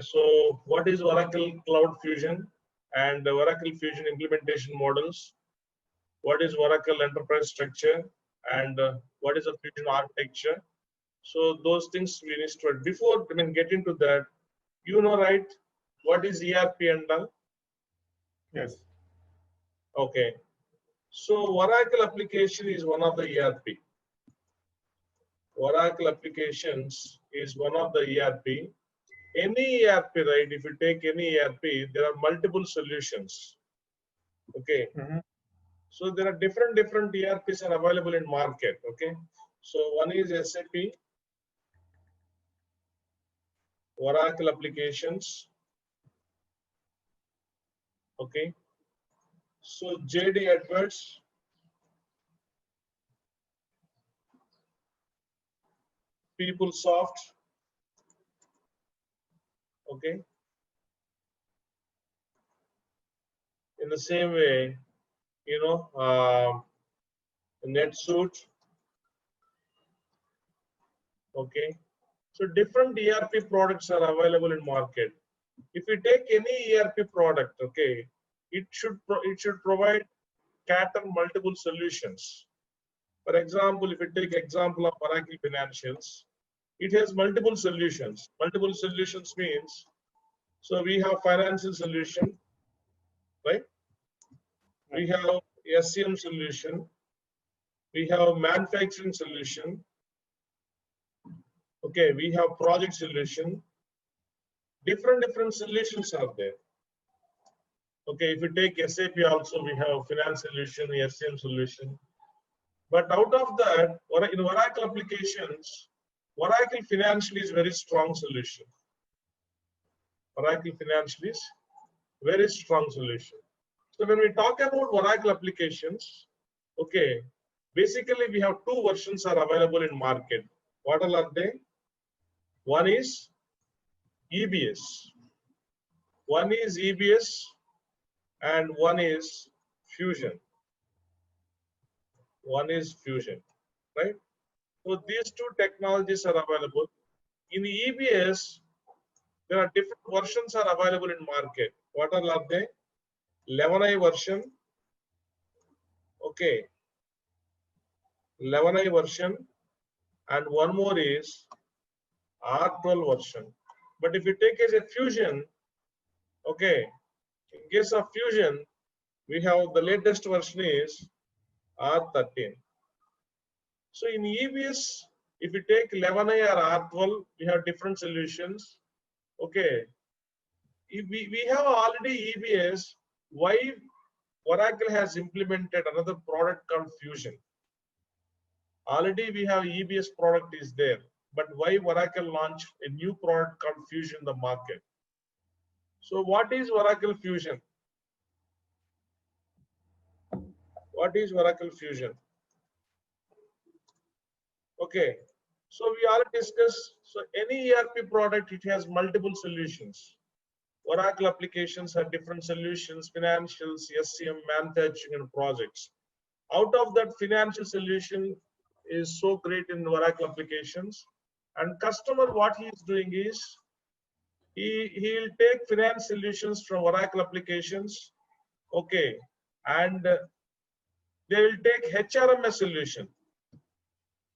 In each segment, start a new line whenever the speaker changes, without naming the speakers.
so what is Oracle Cloud Fusion and the Oracle Fusion implementation models? What is Oracle Enterprise Structure and what is the Fusion architecture? So those things we need to, before get into that, you know, right? What is ERP and all?
Yes.
Okay. So Oracle application is one of the ERP. Oracle applications is one of the ERP. Any ERP, right? If you take any ERP, there are multiple solutions. Okay. So there are different ERPs are available in market. Okay. So one is SAP, Oracle applications. Okay. So JD Edwards, PeopleSoft. Okay. In the same way, you know, NetSuite. Okay. So different ERP products are available in market. If you take any ERP product, okay, it should provide cater multiple solutions. For example, if you take example of Oracle Financials, it has multiple solutions. Multiple solutions means, so we have financial solution, right? We have SCM solution. We have manufacturing solution. Okay, we have project solution. Different solutions are there. Okay, if you take SAP also, we have finance solution, SCM solution. But out of that, in Oracle applications, Oracle Financial is very strong solution. Oracle Financial is very strong solution. So when we talk about Oracle applications, okay, basically we have two versions are available in market. What all are they? One is EBS. One is EBS and one is Fusion. One is Fusion, right? So these two technologies are available. In EBS, there are different versions are available in market. What all are they? 11i version. Okay. 11i version. And one more is R12 version. But if you take as a Fusion, okay, in case of Fusion, we have the latest version is R13. So in EBS, if you take 11i or R12, we have different solutions. Okay. If we have already EBS, why Oracle has implemented another product called Fusion? Already we have EBS product is there, but why Oracle launched a new product called Fusion in the market? So what is Oracle Fusion? What is Oracle Fusion? Okay, so we already discussed, so any ERP product, it has multiple solutions. Oracle applications have different solutions, financials, SCM, manufacturing, and projects. Out of that, financial solution is so great in Oracle applications. And customer, what he is doing is, he'll take finance solutions from Oracle applications, okay, and they will take HRMS solution.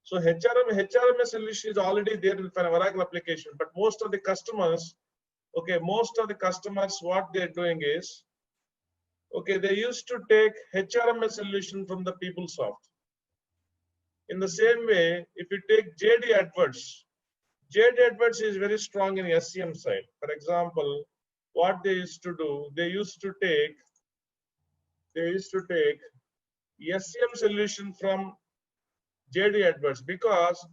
So HRMS solution is already there in Oracle application, but most of the customers, okay, what they're doing is, okay, they used to take HRMS solution from the PeopleSoft. In the same way, if you take JD Edwards, JD Edwards is very strong in SCM side. For example, what they used to do, they used to take SCM solution from JD Edwards, because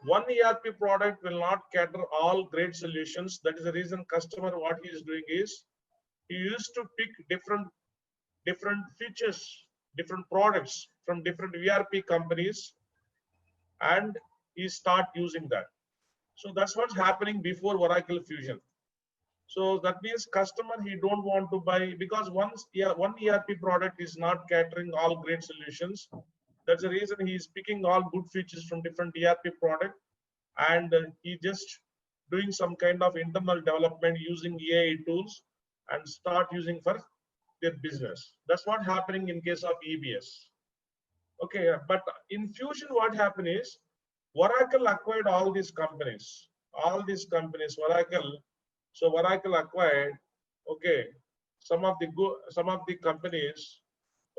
one ERP product will not cater all great solutions. That is the reason customer, what he is doing is, he used to pick different features, different products from different ERP companies, and he start using that. So that's what's happening before Oracle Fusion. So that means customer, he don't want to buy, because one ERP product is not catering all great solutions. That's the reason he is picking all good features from different ERP product, and he just doing some kind of internal development using AI tools and start using for their business. That's what happening in case of EBS. Okay, but in Fusion, what happened is Oracle acquired all these companies. All these companies, Oracle. So Oracle acquired, okay, some of the companies.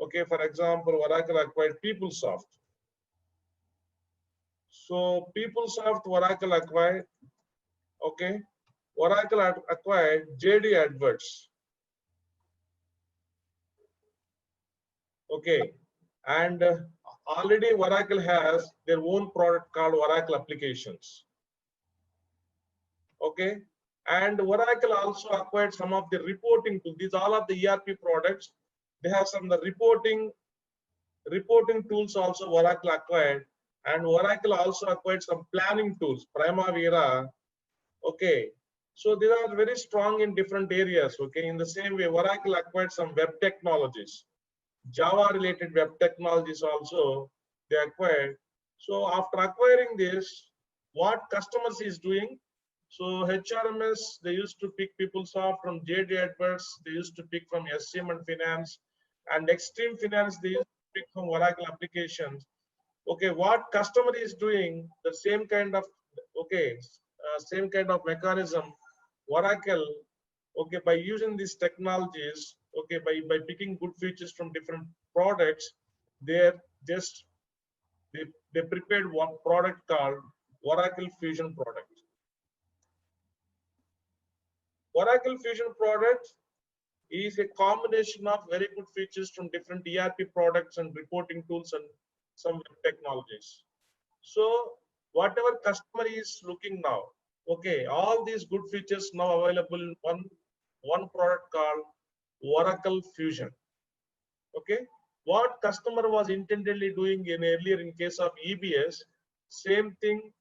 Okay, for example, Oracle acquired PeopleSoft. So PeopleSoft, Oracle acquired. Okay, Oracle acquired JD Edwards. Okay, and already Oracle has their own product called Oracle Applications. Okay, and Oracle also acquired some of the reporting tools. These all of the ERP products. They have some of the reporting tools also Oracle acquired, and Oracle also acquired some planning tools, Primavera. Okay, so they are very strong in different areas. Okay, in the same way, Oracle acquired some web technologies, Java related web technologies also they acquired. So after acquiring this, what customers is doing? So HRMS, they used to pick PeopleSoft from JD Edwards, they used to pick from SCM and Finance, and Extreme Finance, they used to pick from Oracle Applications. Okay, what customer is doing, the same kind of, okay, same kind of mechanism, Oracle, okay, by using these technologies, okay, by picking good features from different products, they're just, they prepared one product called Oracle Fusion product. Oracle Fusion product is a combination of very good features from different ERP products and reporting tools and some technologies. So whatever customer is looking now, okay, all these good features now available in one product called Oracle Fusion. Okay, what customer was intendedly doing in earlier in case of EBS, same thing.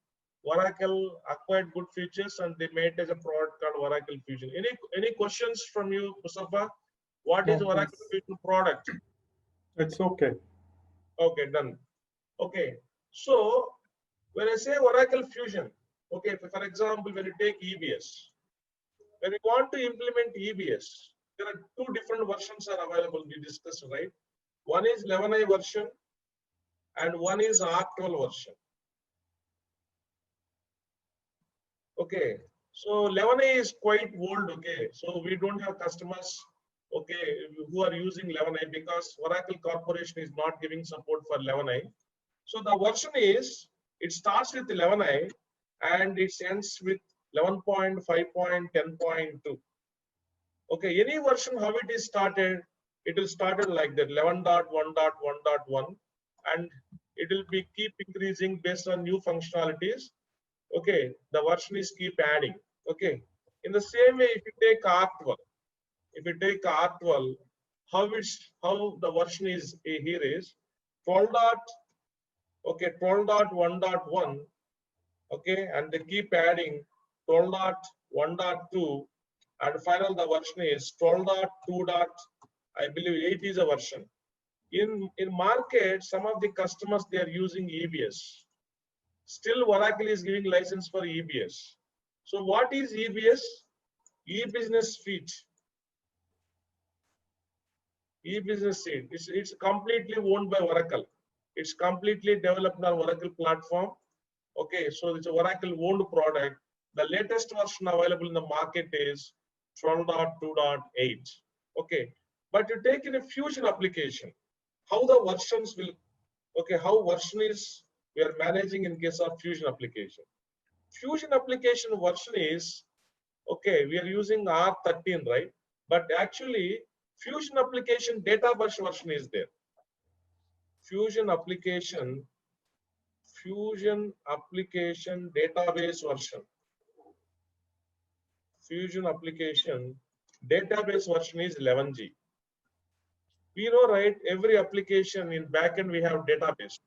Oracle acquired good features and they made as a product called Oracle Fusion. Any questions from you, Mustafa? What is Oracle Fusion product?
It's okay.
Okay, done. Okay, so when I say Oracle Fusion, okay, for example, when you take EBS, when you want to implement EBS, there are two different versions are available. We discussed, right? One is 11i version and one is R12 version. Okay, so 11i is quite old. Okay, so we don't have customers, okay, who are using 11i because Oracle Corporation is not giving support for 11i. So the version is, it starts with 11i and it ends with 11.5.10.2. Okay, any version how it is started, it will started like that 11.1.1.1 and it will be keep increasing based on new functionalities. Okay, the version is keep adding. Okay, in the same way, if you take R12, how the version is here is 12. Okay, 12.1.1. Okay, and they keep adding 12.1.2, and final the version is 12.2. I believe 8 is a version. In market, some of the customers they are using EBS. Still, Oracle is giving license for EBS. So, what is EBS? E-Business Suite. E-Business Suite. It's completely owned by Oracle. It's completely developed on Oracle platform. Okay, so it's an Oracle owned product. The latest version available in the market is 12.2.8. Okay, but you take in a Fusion application, how the versions will, okay, how version is we are managing in case of Fusion application. Fusion application version is, okay, we are using R13, right? But actually, Fusion application database version is there. Fusion application database version. Fusion application database version is 11G. We know, right? Every application in backend we have database.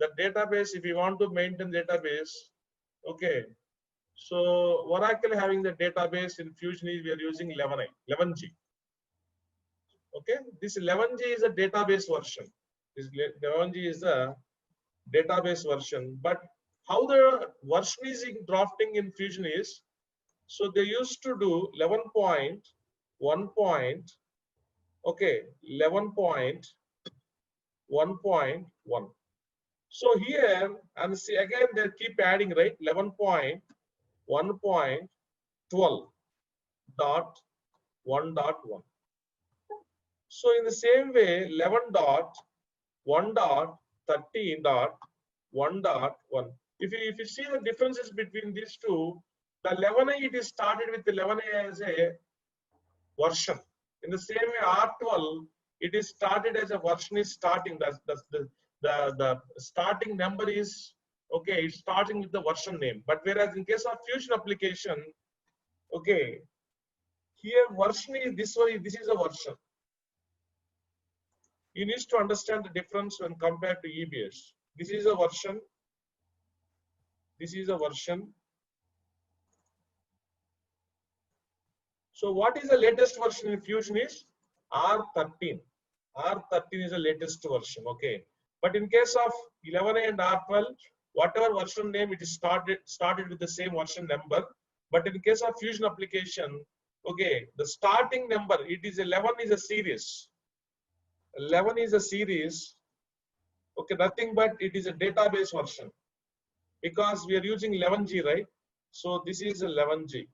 The database, if you want to maintain database, okay. So Oracle having the database in Fusion is we are using 11G. Okay, this 11G is a database version. This 11G is a database version, but how the version is in drafting in Fusion is, so they used to do 11.1 point, okay, 11.1.1. So here, and see again, they keep adding, right? 11.1.12.1.1. So in the same way, 11.1.13.1.1. If you see the differences between these two, the 11A, it is started with 11A as a version. In the same way, R12, it is started as a version is starting. The starting number is, okay, it's starting with the version name. But whereas in case of Fusion application, okay, here version is this one, this is a version. You need to understand the difference when compared to EBS. This is a version. This is a version. So what is the latest version in Fusion is R13. R13 is the latest version, okay. But in case of 11A and R12, whatever version name it is started with the same version number. But in case of Fusion application, okay, the starting number, it is 11 is a series. 11 is a series, okay, nothing but it is a database version because we are using 11G, right? So this is 11G.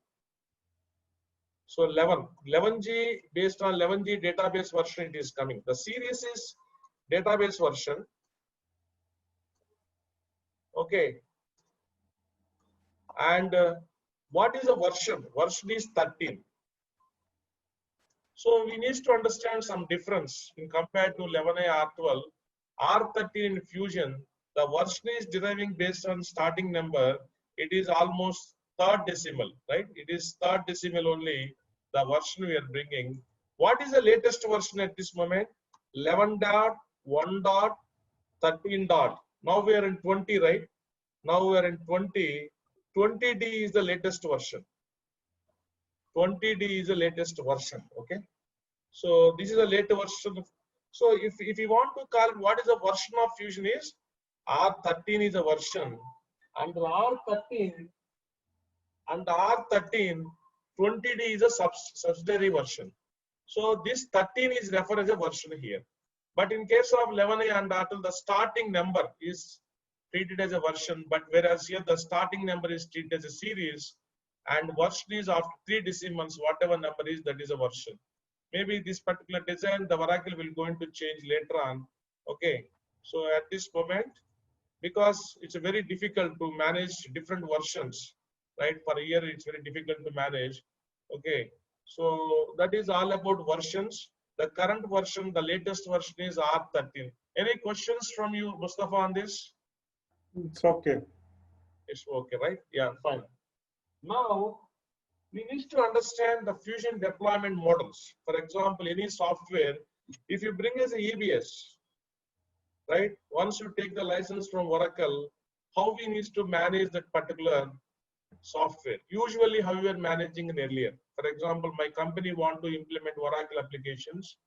So 11G, based on 11G database version, it is coming. The series is database version. Okay. And what is a version? Version is 13. So we need to understand some difference in compared to 11A R12. R13 in Fusion, the version is deriving based on starting number. It is almost third decimal, right? It is third decimal only, the version we are bringing. What is the latest version at this moment? 11.1.13. Now we are in 20, right? Now we are in 20. 20D is the latest version. 20D is the latest version, okay? So this is the latest version. So if you want to call what is the version of Fusion is, R13 is a version, and R13, 20D is a subsidiary version. So this 13 is referred as a version here. But in case of 11A and R12, the starting number is treated as a version, but whereas here the starting number is treated as a series, and version is after 3 decimals, whatever number is, that is a version. Maybe this particular design, the Oracle will going to change later on. Okay, so at this moment, because it's very difficult to manage different versions, right? For a year, it's very difficult to manage. Okay, so that is all about versions. The current version, the latest version is R13. Any questions from you, Mustafa, on this?
It's okay.
It's okay, right? Yeah, fine. Now, we need to understand the Fusion deployment models. For example, any software, if you bring as a EBS, right? Once you take the license from Oracle, how we need to manage that particular software? Usually, how we are managing it earlier. For example, my company want to implement Oracle applications.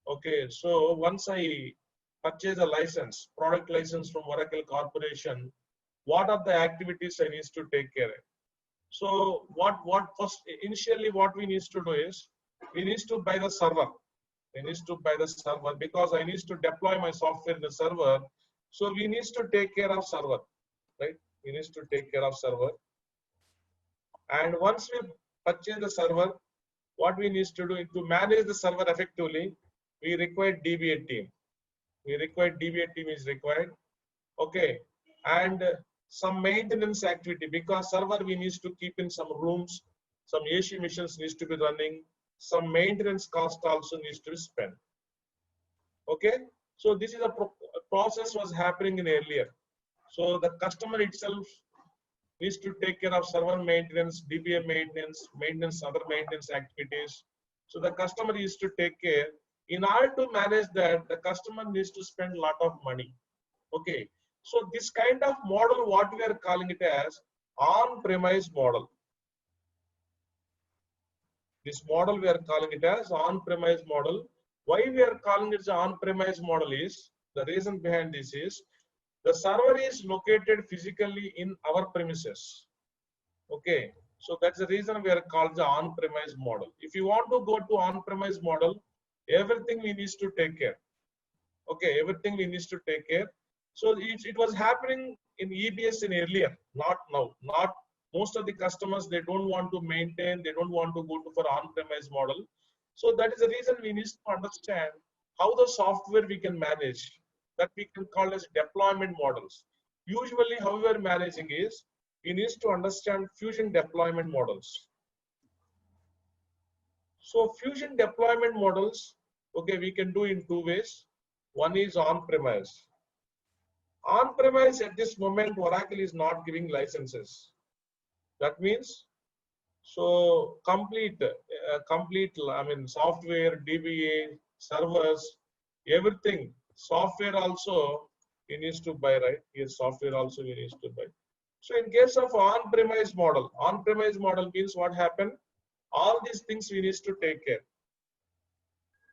Okay, so once I purchase a license, product license from Oracle Corporation, what are the activities I need to take care of? So what first initially what we need to do is we need to buy the server. We need to buy the server because I need to deploy my software in the server. So we need to take care of server, right? We need to take care of server. And once we purchase the server, what we need to do to manage the server effectively, we require DBA team. We require DBA team is required. Okay, and some maintenance activity because server we need to keep in some rooms, some AC machines needs to be running, some maintenance cost also needs to be spent. Okay, so this is a process was happening in earlier. So the customer itself needs to take care of server maintenance, DBA maintenance, other maintenance activities. So the customer needs to take care. In order to manage that, the customer needs to spend a lot of money. Okay. So this kind of model, what we are calling it as on-premise model. This model we are calling it as on-premise model. Why we are calling it as on-premise model is, the reason behind this is, The server is located physically in our premises. Okay, so that's the reason we are called the on-premise model. If you want to go to on-premise model, everything we need to take care. Okay, everything we need to take care. So it was happening in EBS in earlier, not now. Not most of the customers, they don't want to maintain, they don't want to go to for on-premise model. So that is the reason we need to understand how the software we can manage, that we can call as deployment models. Usually how we are managing is, we need to understand Fusion deployment models. So Fusion deployment models, okay, we can do in two ways. One is on-premise. On-premise at this moment, Oracle is not giving licenses. That means, so complete, I mean, software, DBA, servers, everything, software also you need to buy, right? Yes, software also you need to buy. So in case of on-premise model means what happened? All these things we need to take care.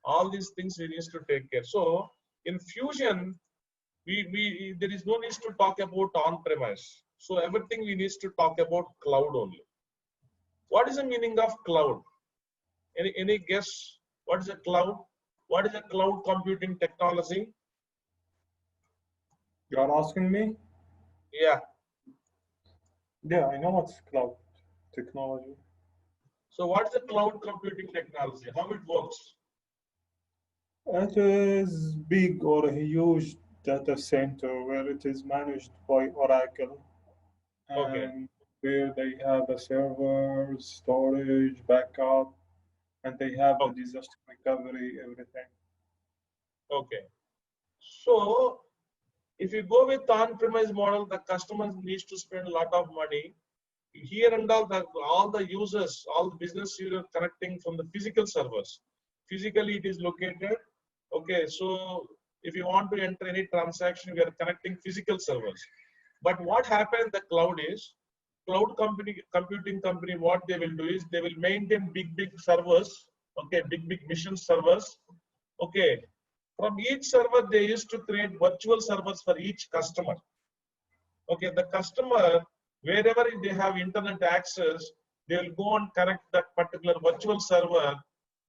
All these things we need to take care. So in Fusion, there is no need to talk about on-premise. So everything we need to talk about cloud only. What is the meaning of cloud? Any guess? What is a cloud? What is a cloud computing technology?
You are asking me?
Yeah.
Yeah, I know what's cloud technology.
So what is a cloud computing technology? How it works?
It is big or a huge data center where it is managed by Oracle
Okay.
and where they have a server, storage, backup, and they have the
Okay.
disaster recovery, everything.
Okay. So if you go with on-premise model, the customer needs to spend a lot of money. Here and all the users, all the business users connecting from the physical servers. Physically it is located. Okay, so if you want to enter any transaction, we are connecting physical servers. But what happened in the cloud is, cloud computing company, what they will do is, they will maintain big servers, okay, big mission servers. Okay, from each server, they used to create virtual servers for each customer. Okay, the customer, wherever they have internet access, they will go and connect that particular virtual server.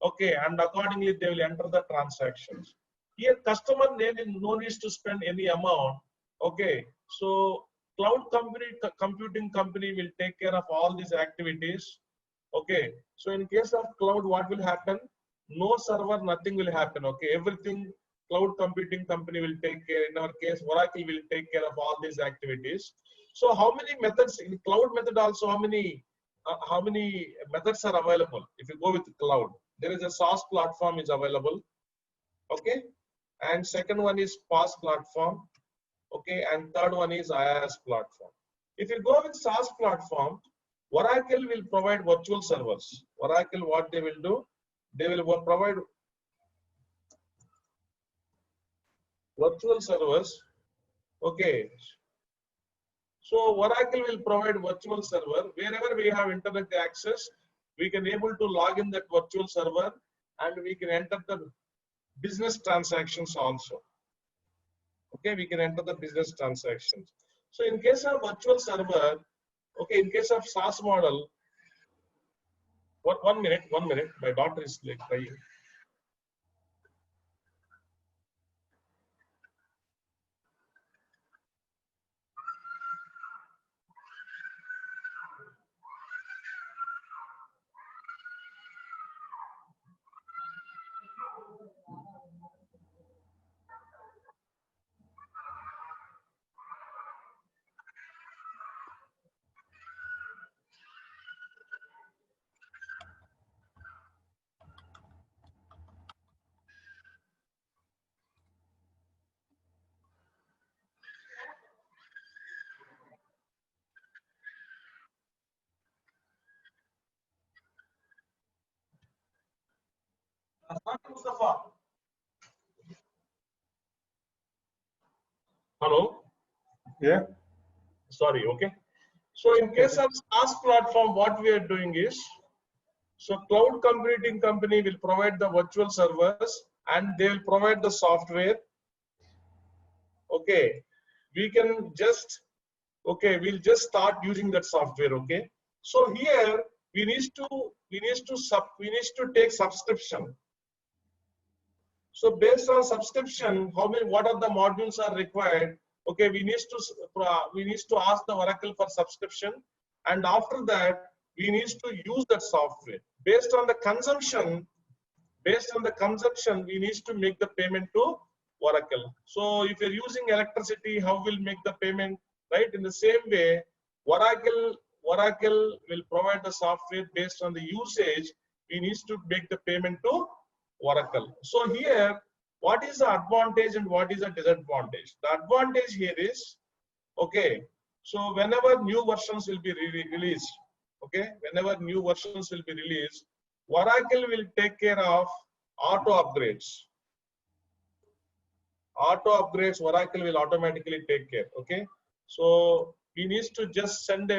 Okay, and accordingly, they will enter the transactions. Here, customer no needs to spend any amount. Okay, so cloud computing company will take care of all these activities. Okay, so in case of cloud, what will happen? No server, nothing will happen. Okay, everything cloud computing company will take care. In our case, Oracle will take care of all these activities. So how many methods in cloud method also, how many methods are available? If you go with cloud, there is a SaaS platform is available. Okay, and second one is PaaS platform. Okay, and third one is IaaS platform. If you go with SaaS platform, Oracle will provide virtual servers. Oracle, what they will do? They will provide virtual servers. Okay. So Oracle will provide virtual server. Wherever we have internet access, we can able to log in that virtual server and we can enter the business transactions also. Okay, we can enter the business transactions. So in case of virtual server, okay, in case of SaaS model, one minute, my daughter is like crying. Mustafa. Hello.
Yeah.
Sorry. Okay. So in case of SaaS platform, what we are doing is, so cloud computing company will provide the virtual servers and they will provide the software. Okay. we can just, okay, we'll just start using that software. Okay, so here we need to take subscription. So based on subscription, what are the modules are required? Okay, we need to ask the Oracle for subscription, and after that we need to use that software based on the consumption. Based on the consumption, we need to make the payment to Oracle. So if you're using electricity, how will make the payment? Right? In the same way, Oracle will provide the software based on the usage. We need to make the payment to Oracle. So here, what is the advantage and what is the disadvantage? The advantage here is, okay, so whenever new versions will be released, okay, whenever new versions will be released, Oracle will take care of auto upgrades. Auto upgrades, Oracle will automatically take care. Okay, so we need to just send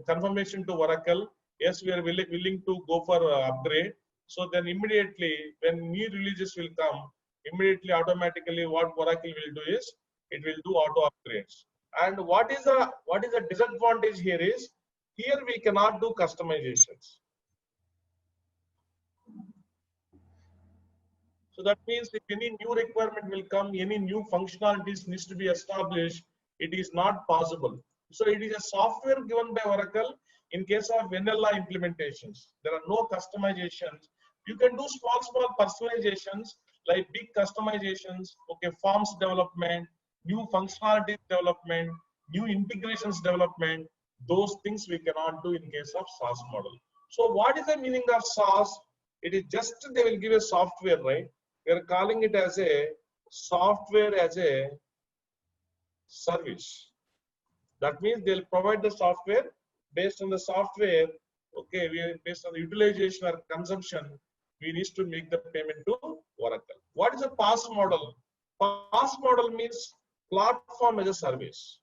confirmation to Oracle. Yes, we are willing to go for upgrade. So then immediately when new releases will come, immediately automatically what Oracle will do is it will do auto upgrades. And what is the disadvantage here is, here we cannot do customizations. So that means if any new requirement will come, any new functionalities needs to be established, it is not possible. So it is a software given by Oracle in case of vanilla implementations. There are no customizations. You can do small personalizations like big customizations, okay, forms development, new functionalities development, new integrations development. Those things we cannot do in case of SaaS model. So what is the meaning of SaaS? It is just they will give a software, right? We are calling it as a software as a service. That means they'll provide the software. Based on the software, okay, based on the utilization or consumption, we need to make the payment to Oracle. What is a PaaS model? PaaS model means platform as a service.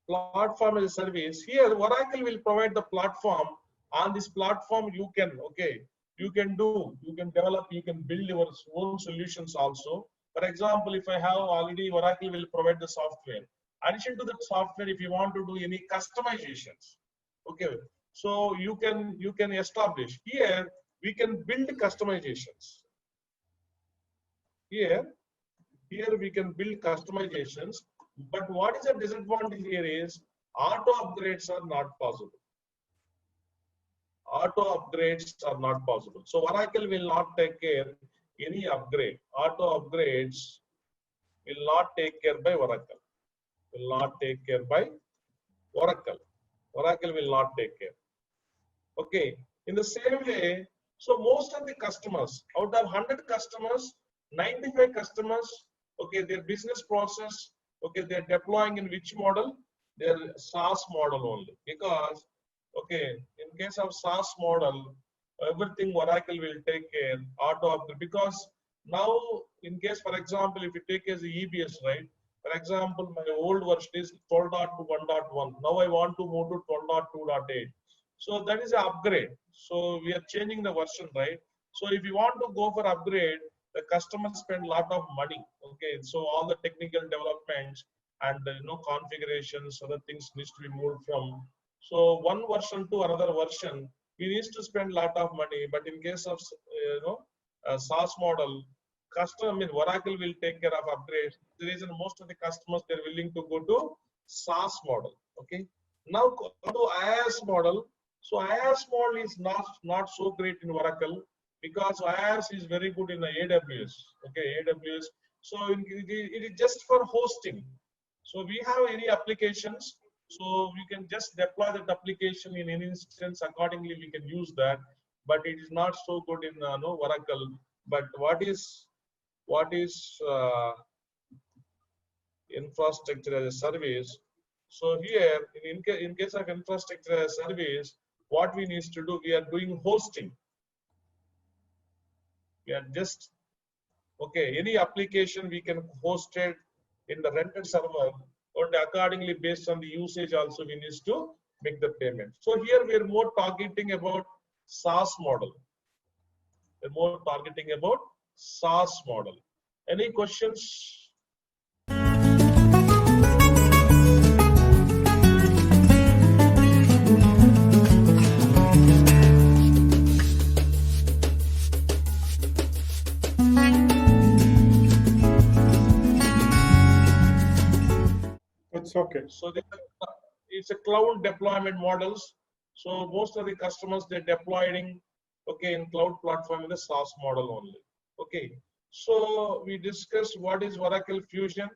Platform as a service. Here, Oracle will provide the platform. On this platform, you can, okay, you can develop, you can build your own solutions also. For example, if I have already, Oracle will provide the software. Addition to that software, if you want to do any customizations, okay, so you can establish. Here we can build customizations. Here we can build customizations. But what is the disadvantage here is auto upgrades are not possible. Auto upgrades are not possible. So Oracle will not take care any upgrade. Auto upgrades will not take care by Oracle. Will not take care by Oracle. Oracle will not take care. Okay. In the same way, so most of the customers, out of 100 customers, 95 customers, okay, their business process, okay, they're deploying in which model? Their SaaS model only. Because, okay, in case of SaaS model, everything Oracle will take care auto upgrade. Because now, in case, for example, if you take as the EBS, right? For example, my old version is 12.2 1.1. Now I want to move to 12.2.8. So that is an upgrade. So we are changing the version, right? So if you want to go for upgrade, the customer spend a lot of money. Okay, so all the technical developments and configurations, other things needs to be moved from. So one version to another version, we need to spend a lot of money. But in case of a SaaS model, Oracle will take care of upgrades. The reason most of the customers they're willing to go to SaaS model. Okay. Now go to IaaS model. So IaaS model is not so great in Oracle because IaaS is very good in the AWS. Okay, AWS. So it is just for hosting. So we have any applications. So we can just deploy that application in any instance. Accordingly, we can use that. But it is not so good in Oracle. But what is infrastructure as a service? So here, in case of infrastructure as a service, what we need to do, we are doing hosting. We are just, okay, any application we can host it in the rented server, and accordingly based on the usage also we need to make the payment. So here we are more targeting about SaaS model. We're more targeting about SaaS model. Any questions?
It's okay.
So it's a cloud deployment models. So most of the customers they're deploying, okay, in cloud platform in the SaaS model only. Okay. So we discussed what is Oracle Fusion.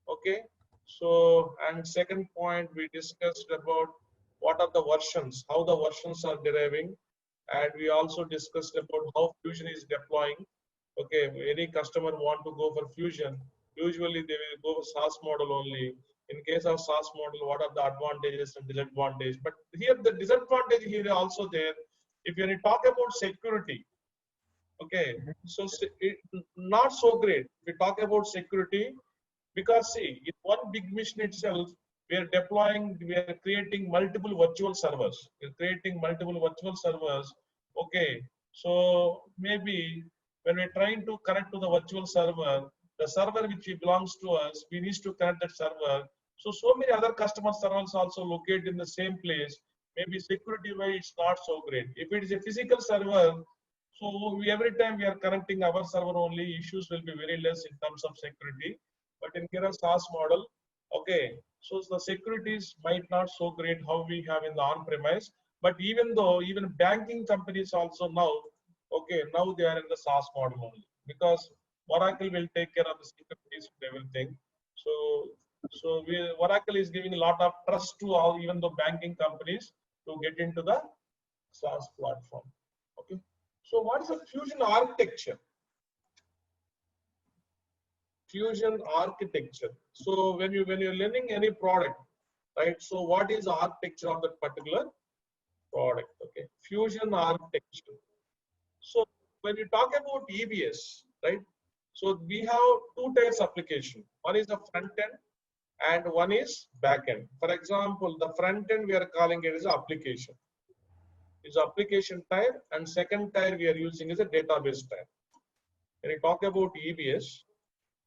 Okay. So and second point we discussed about what are the versions, how the versions are deriving, and we also discussed about how Fusion is deploying. Okay, any customer want to go for Fusion, usually they will go for SaaS model only. In case of SaaS model, what are the advantages and disadvantages? But here the disadvantage here also there. If you talk about security, okay, so not so great. We talk about security because see, in one big mission itself, we are deploying, we are creating multiple virtual servers. We're creating multiple virtual servers. Okay, so maybe when we're trying to connect to the virtual server, the server which belongs to us, we need to connect that server. So many other customer servers also located in the same place. Maybe security wise, it's not so great. If it is a physical server, so every time we are connecting our server only, issues will be very less in terms of security. But in Kira SaaS model, okay, so the securities might not so great how we have in the on-premise. But even though even banking companies also now, okay, now they are in the SaaS model only because Oracle will take care of the securities and everything. So Oracle is giving a lot of trust to all, even the banking companies, to get into the SaaS platform. Okay. So what is a Fusion architecture? Fusion architecture. So when you're learning any product, right? So what is the architecture of that particular product? Okay, Fusion architecture. So when you talk about EBS, right? So we have two types of application. One is the front end and one is back end. For example, the front end we are calling it as application. Is application type, and second type we are using is a database type. When you talk about EBS,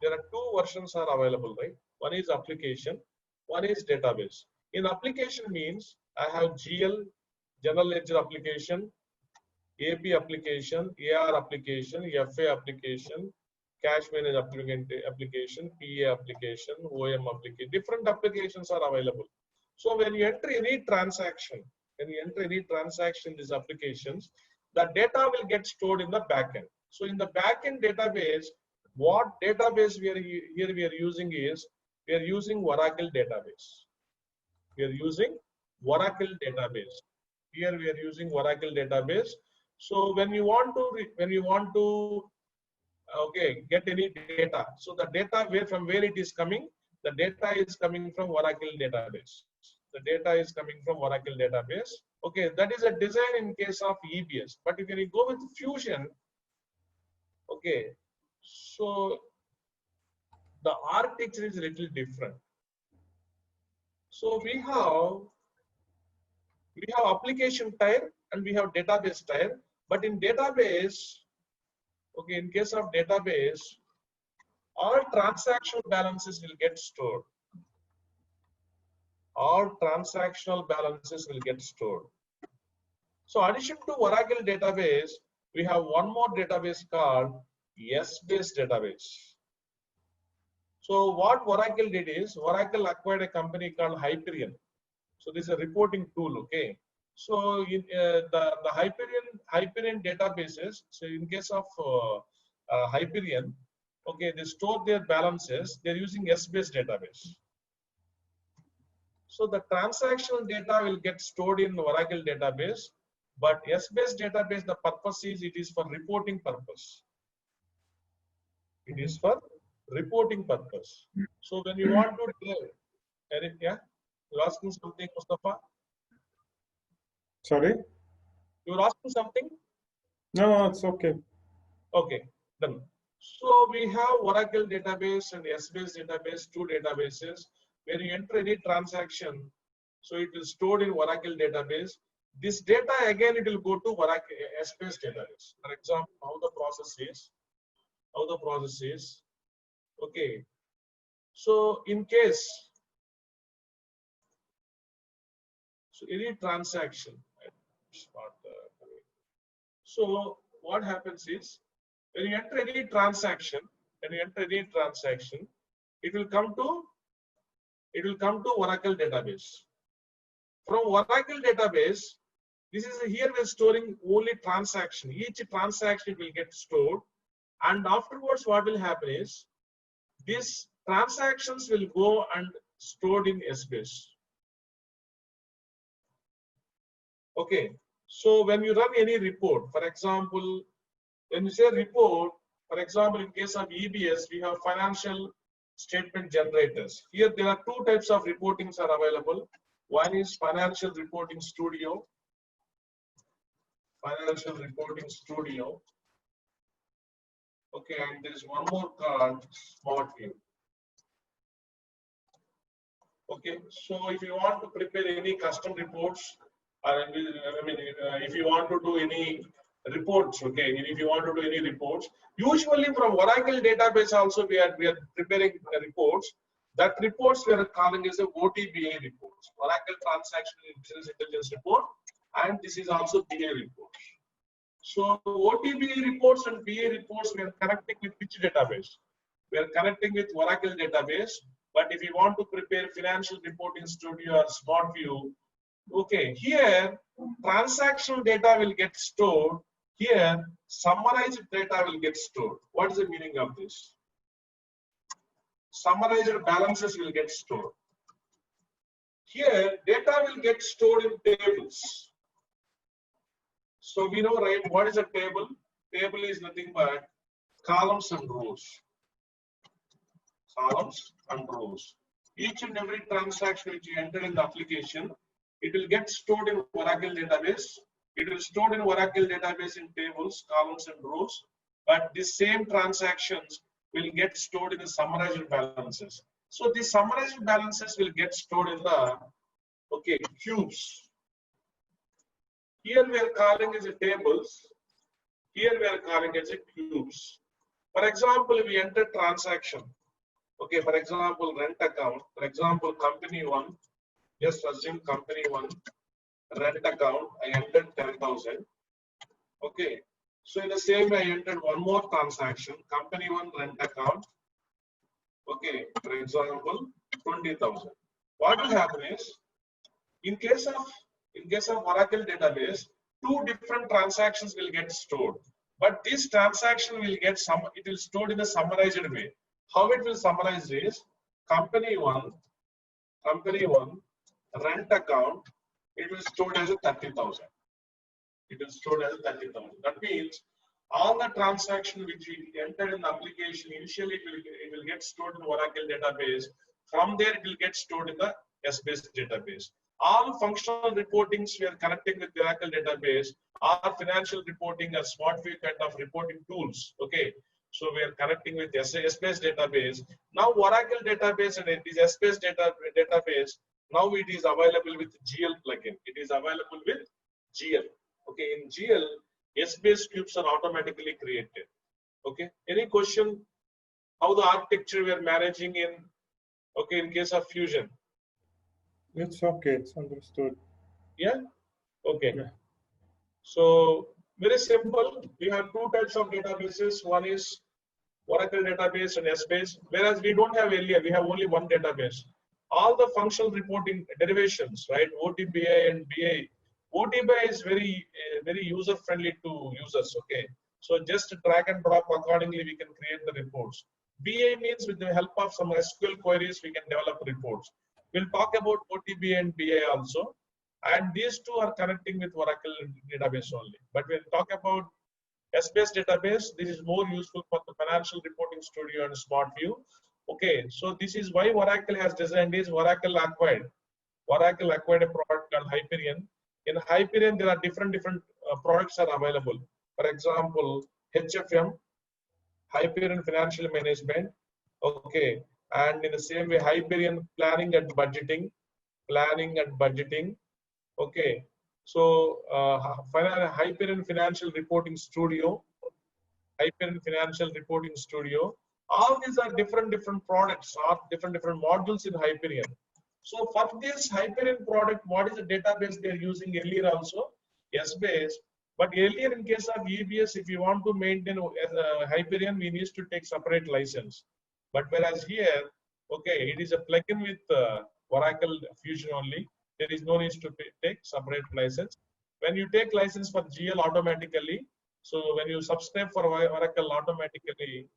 there are two versions are available, right? One is application, one is database. In application means I have GL, general ledger application, AP application, AR application, FA application, cash manage application, PA application, OM application. Different applications are available. So when you enter any transaction, these applications, the data will get stored in the backend. So in the backend database, what database we are using is we are using Oracle database. We are using Oracle database. Here we are using Oracle database. So when you want to okay, get any data, so the data from where it is coming, the data is coming from Oracle database. The data is coming from Oracle database. Okay, that is a design in case of EBS. But if you go with Fusion, okay, so the architecture is a little different. So we have application type and we have database type. But in database, okay, in case of database, all transactional balances will get stored. All transactional balances will get stored. So addition to Oracle database, we have one more database called Essbase database. So what Oracle did is, Oracle acquired a company called Hyperion. So this is a reporting tool, okay? So in the Hyperion databases, so in case of Hyperion, okay, they store their balances, they're using Essbase database. So the transactional data will get stored in the Oracle database, but Essbase database, the purpose is it is for reporting purpose. It is for reporting purpose. So when you want to, Eric, yeah, you're asking something, Mustafa?
Sorry?
You're asking something?
No, it's okay.
Okay, done. So we have Oracle database and Essbase database, two databases. When you enter any transaction, so it is stored in Oracle database. This data again, it will go to Oracle Essbase database. For example, how the process is. Okay. So in case, so any transaction, so what happens is when you enter any transaction, it will come to it will come to Oracle database. From Oracle database, this is here we're storing only transaction. Each transaction will get stored, and afterwards what will happen is these transactions will go and stored in Essbase. Okay, so when you run any report, for example, when you say report, for example, in case of EBS, we have financial statement generators. Here there are two types of reportings are available. One is financial reporting studio. Financial reporting studio. Okay, and there is one more called SmartView. Okay, so if you want to prepare any custom reports, if you want to do any reports, okay, if you want to do any reports, usually from Oracle database also we are preparing reports. That reports we are calling as a OTBA reports, Oracle Transaction Business Intelligence Report, and this is also BA report. So OTBA reports and BA reports we are connecting with which database? We are connecting with Oracle database. But if you want to prepare financial reporting studio or SmartView, okay, here transactional data will get stored. Here summarized data will get stored. What is the meaning of this? Summarized balances will get stored. Here data will get stored in tables. So we know, right, what is a table? Table is nothing but columns and rows. Columns and rows. Each and every transaction which you enter in the application, it will get stored in Oracle database. It will stored in Oracle database in tables, columns and rows. But the same transactions will get stored in the summarized balances. So the summarized balances will get stored in the cubes. Here we are calling as a tables. Here we are calling as a cubes. For example, we enter transaction. Okay, for example, rent account. For example, company one. Just assume company one rent account. I entered 10,000. Okay. So in the same way, I entered one more transaction. Company one rent account. Okay. For example, 20,000. What will happen is, in case of Oracle database, two different transactions will get stored. But this transaction will get it will stored in a summarized way. How it will summarize is company one rent account, it will stored as a 30,000. It will stored as a 30,000. That means all the transaction which we entered in the application, initially it will get stored in Oracle database. From there it will get stored in the Essbase database. All functional reportings we are connecting with the Oracle database, our financial reporting or SmartView kind of reporting tools. Okay. So we are connecting with Essbase database. Now Oracle database and it is Essbase database. Now it is available with GL plugin. It is available with GL. Okay, in GL, Essbase cubes are automatically created. Okay. Any question? How the architecture we are managing in case of Fusion?
It's okay. It's understood.
Yeah. Okay.
Yeah.
So very simple. We have two types of databases. One is Oracle database and Essbase, whereas we don't have earlier. We have only one database. All the functional reporting derivations, right? OTBA and BA. OTBA is very user friendly to users. Okay. So just drag and drop accordingly, we can create the reports. BA means with the help of some SQL queries, we can develop reports. We'll talk about OTBA and BA also. And these two are connecting with Oracle database only. But when we talk about Essbase database, this is more useful for the financial reporting studio and SmartView. Okay, so this is why Oracle has designed is Oracle acquired a product called Hyperion. In Hyperion, there are different products are available. For example, HFM, Hyperion Financial Management. Okay, and in the same way, Hyperion Planning and Budgeting. Okay, so Hyperion Financial Reporting Studio. All these are different products or different modules in Hyperion. So for this Hyperion product, what is the database they are using earlier also? Essbase. But earlier in case of EBS, if you want to maintain Hyperion, we need to take separate license. But whereas here, Okay, it is a plugin with Oracle Fusion only. There is no need to take separate license. When you take license for GL automatically, so when you subscribe for Oracle automatically,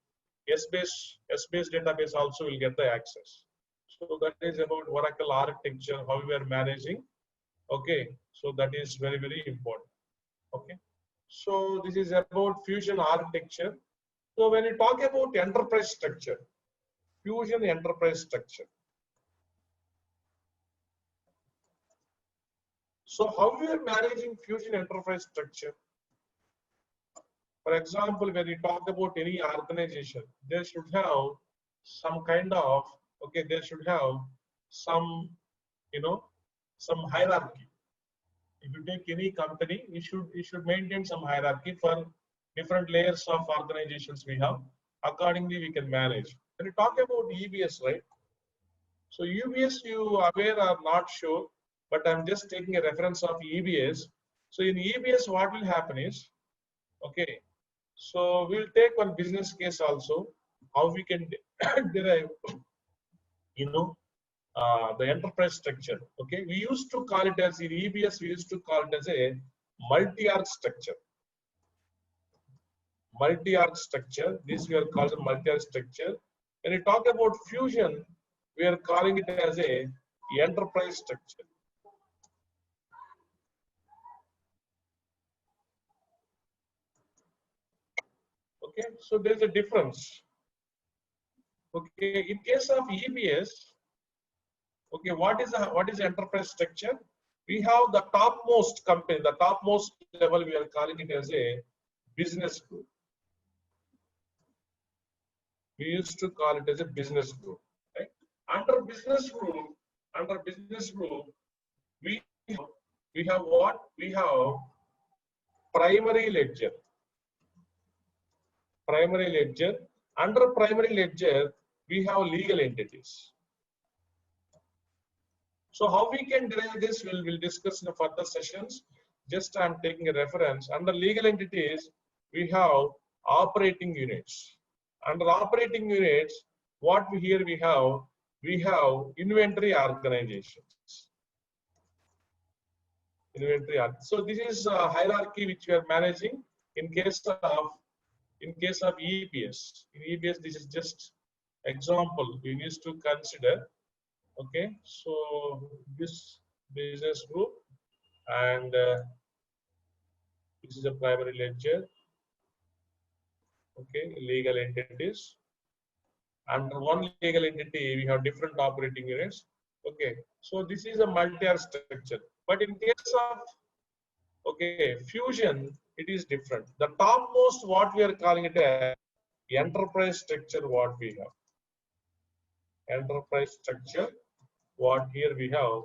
S-base database also will get the access. So that is about Oracle architecture, how we are managing. Okay, so that is very, very important. Okay, so this is about Fusion architecture. So when you talk about enterprise structure, Fusion enterprise structure. So how we are managing Fusion enterprise structure? For example, when you talk about any organization, they should have some kind of, okay, they should have some, some hierarchy. If you take any company, you should maintain some hierarchy for different layers of organizations we have. Accordingly, we can manage. When you talk about EBS, right? So UBS, you aware or not sure, but I'm just taking a reference of EBS. So in EBS, what will happen is, okay, so we'll take one business case also, how we can derive, the enterprise structure. Okay, we used to call it as in EBS, we used to call it as a multi-org structure. Multi-org structure, this we are called a multi-org structure. When we talk about Fusion, we are calling it as a enterprise structure. Okay, so there is a difference. Okay, in case of EBS, okay, what is enterprise structure? We have the topmost company, the topmost level. We are calling it as a business group. We used to call it as a business group. Right? Under business group, we have what? We have primary ledger. Primary ledger. Under primary ledger, we have legal entities. So how we can derive this, we'll discuss in the further sessions. Just I'm taking a reference. Under legal entities, we have operating units. Under operating units, what we have inventory organizations. So this is a hierarchy which we are managing in case of EBS. In EBS, this is just example we need to consider. Okay, so this business group and this is a primary ledger. Okay, legal entities. Under one legal entity, we have different operating units. Okay, so this is a multi-org structure. But in case of Fusion, it is different. The topmost, what we are calling it as enterprise structure, what we have. Enterprise structure, what here we have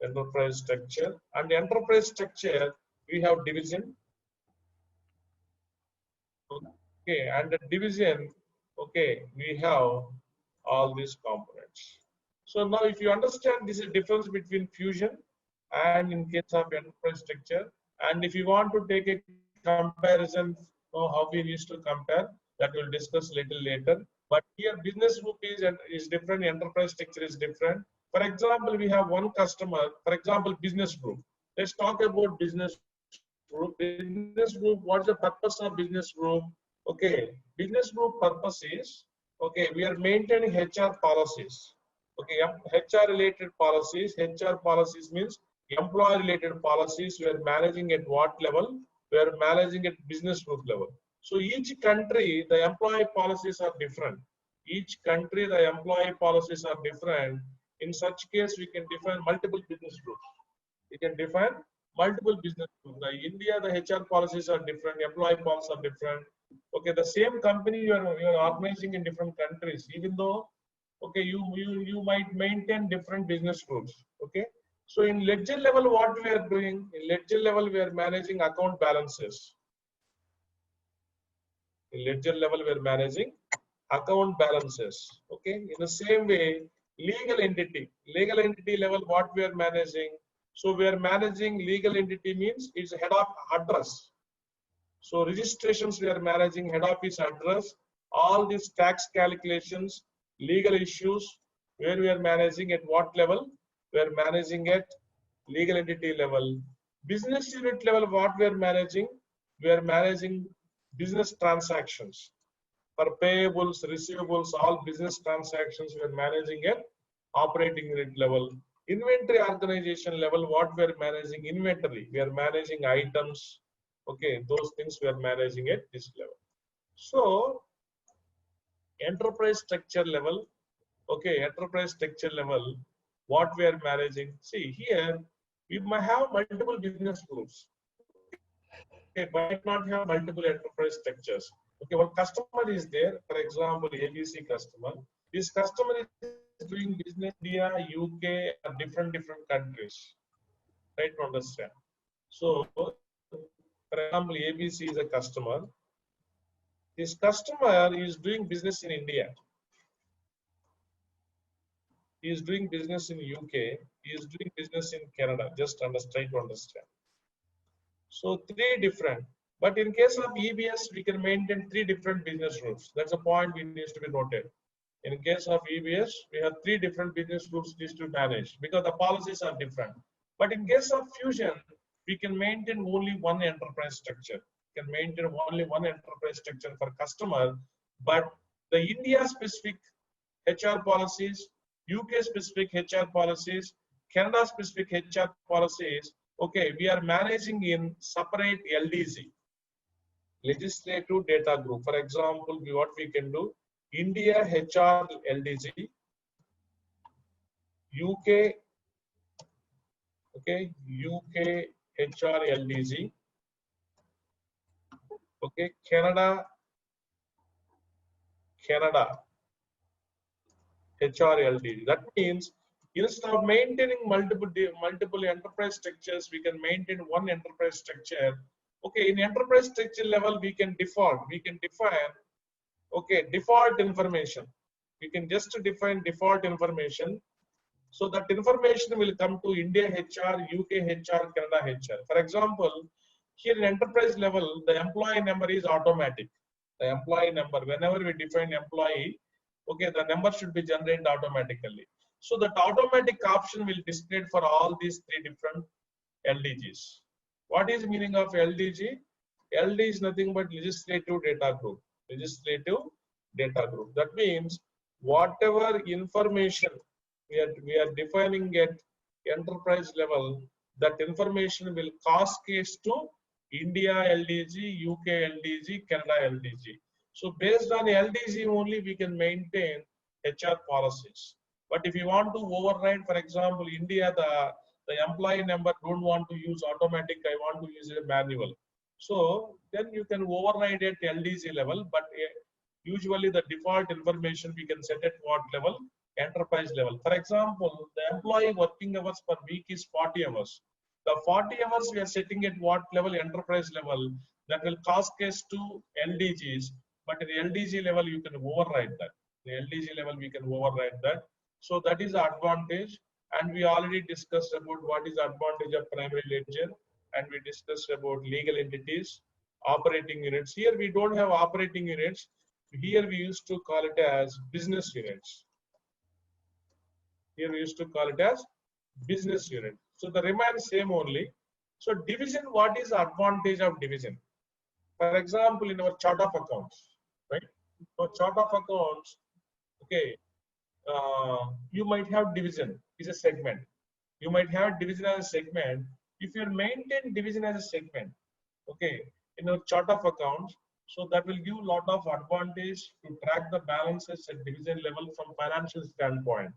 enterprise structure, and enterprise structure we have division. Okay, and the division, okay, we have all these components. So now if you understand this is difference between Fusion and in case of enterprise structure, and if you want to take a comparison how we used to compare, that we'll discuss little later. But here business group is different, enterprise structure is different. For example, we have one customer, for example, business group. Let's talk about business group. Business group, what's the purpose of business group? Okay, business group purpose is, okay, we are maintaining HR policies. Okay, HR related policies. HR policies means employee related policies. We are managing at what level? We are managing at business group level. So each country, the employee policies are different. Each country, the employee policies are different. In such case, we can define multiple business groups. We can define multiple business groups. In India, the HR policies are different. Employee policies are different. Okay, the same company you are organizing in different countries, even though, okay, you might maintain different business groups. Okay, so in ledger level, what we are doing? In ledger level, we are managing account balances. In ledger level, we are managing account balances. Okay, in the same way, legal entity level, what we are managing? So we are managing legal entity means it's head of address. So registrations we are managing head office address, all these tax calculations, Legal issues, where we are managing at what level? We are managing at legal entity level. Business unit level, what we are managing? We are managing business transactions. For payables, receivables, all business transactions we are managing at operating unit level. Inventory organization level, what we are managing? Inventory. We are managing items. Okay, those things we are managing at this level. So, enterprise structure level, okay, enterprise structure level, what we are managing. See, here we might have multiple business groups. Okay, might not have multiple enterprise structures. Okay, one customer is there, for example, ABC customer. This customer is doing business in India, UK, or different countries. Right to understand. So, for example, ABC is a customer. This customer is doing business in India. He is doing business in UK. He is doing business in Canada. Just try to understand. So three different. But in case of EBS, we can maintain three different business groups. That's a point which needs to be noted. In case of EBS, we have three different business groups needs to manage because the policies are different. But in case of Fusion, we can maintain only one enterprise structure. We can maintain only one enterprise structure for customer, but the India specific HR policies, UK specific HR policies, Canada specific HR policies, okay, we are managing in separate LDG, legislative data group. For example, what we can do, India HR LDG, UK, okay, UK HR LDG, okay, Canada HR LDG. That means instead of maintaining multiple enterprise structures, we can maintain one enterprise structure. Okay, in enterprise structure level, we can define, okay, default information. We can just define default information. So that information will come to India HR, UK HR, Canada HR. For example, here in enterprise level, the employee number is automatic. The employee number, whenever we define employee, okay, the number should be generated automatically. So that automatic option will display for all these three different LDGs. What is meaning of LDG? LD is nothing but legislative data group. Legislative data group. That means whatever information we are defining at enterprise level, that information will cascade to India LDG, UK LDG, Canada LDG. So based on LDG only, we can maintain HR policies. But if you want to override, for example, India, the employee number don't want to use automatic, I want to use a manual. So then you can override at LDG level, but usually the default information we can set at what level? Enterprise level. For example, the employee working hours per week is 40 hours. The 40 hours we are setting at what level? Enterprise level. That will cascade to LDGs. But at the LDG level, you can override that. The LDG level, we can override that. So that is the advantage. And we already discussed about what is the advantage of primary ledger. And we discussed about legal entities, operating units. Here we don't have operating units. Here we used to call it as business units. Here we used to call it as business unit. So the remains same only. So division, what is the advantage of division? For example, in our chart of accounts, right? So chart of accounts, okay, you might have division is a segment. You might have division as a segment. If you maintain division as a segment, okay, in our chart of accounts, so that will give a lot of advantage to track the balances at division level from financial standpoint.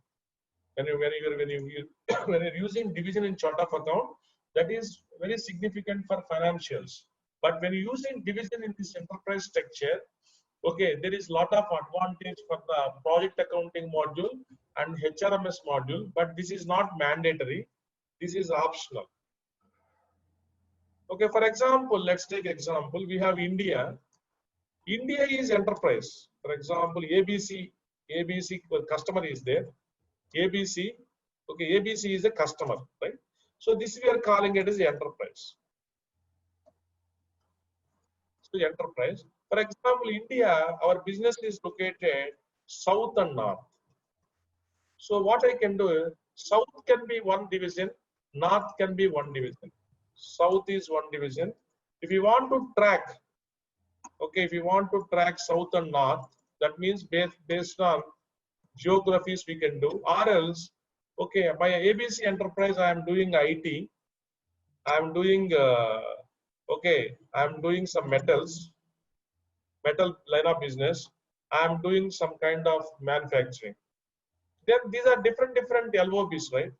When you're using division in chart of account, that is very significant for financials. But when you're using division in this enterprise structure, okay, there is a lot of advantage for the project accounting module and HRMS module, but this is not mandatory. This is optional. Okay, for example, let's take example. We have India. India is enterprise. For example, ABC customer is there. ABC, okay, ABC is a customer, right? So this we are calling it as enterprise. So enterprise. For example, India, our business is located south and north. So what I can do is, south can be one division, north can be one division. South is one division. If you want to track, okay, if you want to track south and north, that means based on geographies we can do, or else, okay, by ABC Enterprise, I am doing IT, I am doing, okay, I am doing some metal line of business, I am doing some kind of manufacturing. Then these are different LOBs, right?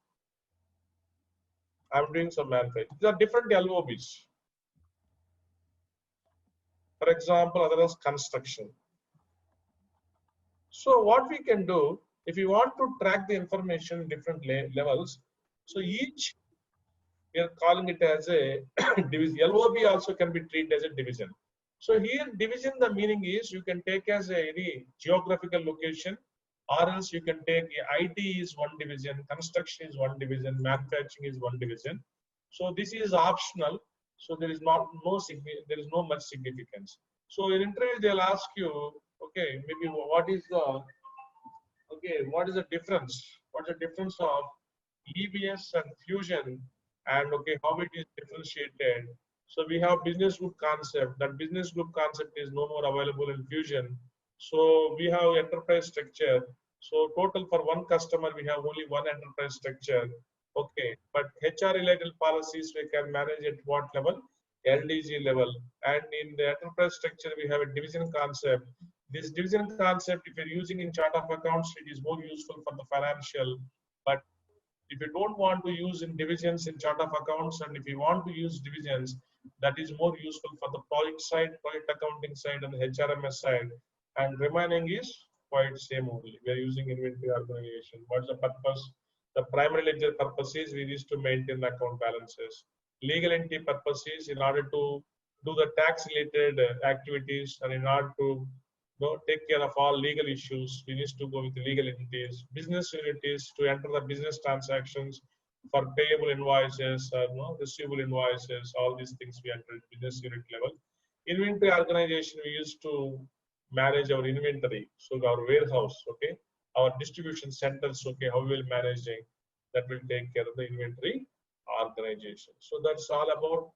I'm doing some manufacturing. These are different LOBs. For example, other is construction. So what we can do, if you want to track the information in different levels, so each, we are calling it as a division. LOB also can be treated as a division. So here division, the meaning is you can take as any geographical location, or else you can take IT is one division, construction is one division, manufacturing is one division. So this is optional. So there is no much significance. So in interview they'll ask you, okay, maybe what is the difference? What's the difference of EBS and Fusion, and okay, how it is differentiated? So we have business group concept. That business group concept is no more available in Fusion. So we have enterprise structure. So total for one customer, we have only one enterprise structure. Okay, but HR related policies we can manage at what level? LDG level. And in the enterprise structure, we have a division concept. This division concept, if you're using in chart of accounts, it is more useful for the financial. But if you don't want to use in divisions in chart of accounts, and if you want to use divisions, that is more useful for the project side, project accounting side, and the HRMS side. And remaining is quite same only. We are using inventory organization. What's the purpose? The primary ledger purpose is we need to maintain the account balances. Legal entity purpose is in order to do the tax related activities, and in order to take care of all legal issues, we need to go with the legal entities. Business unit is to enter the business transactions for payable invoices, receivable invoices, all these things we enter at business unit level. Inventory organization, we used to manage our inventory. So our warehouse, okay, our distribution centers, okay, how we will managing, that will take care of the inventory organization. So that's all about,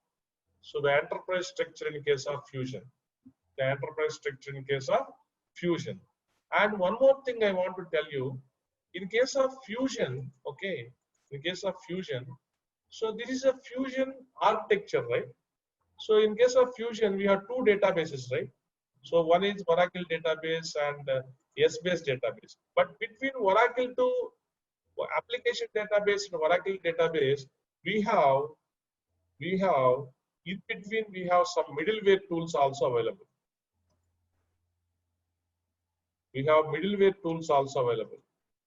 so the enterprise structure in case of Fusion. The enterprise structure in case of Fusion. And one more thing I want to tell you, in case of Fusion, okay, in case of Fusion, so this is a Fusion architecture, right? So in case of Fusion, we have two databases, right? So one is Oracle database and S-based database. But between Oracle to application database and Oracle database, we have in between we have some middleware tools also available. We have middleware tools also available.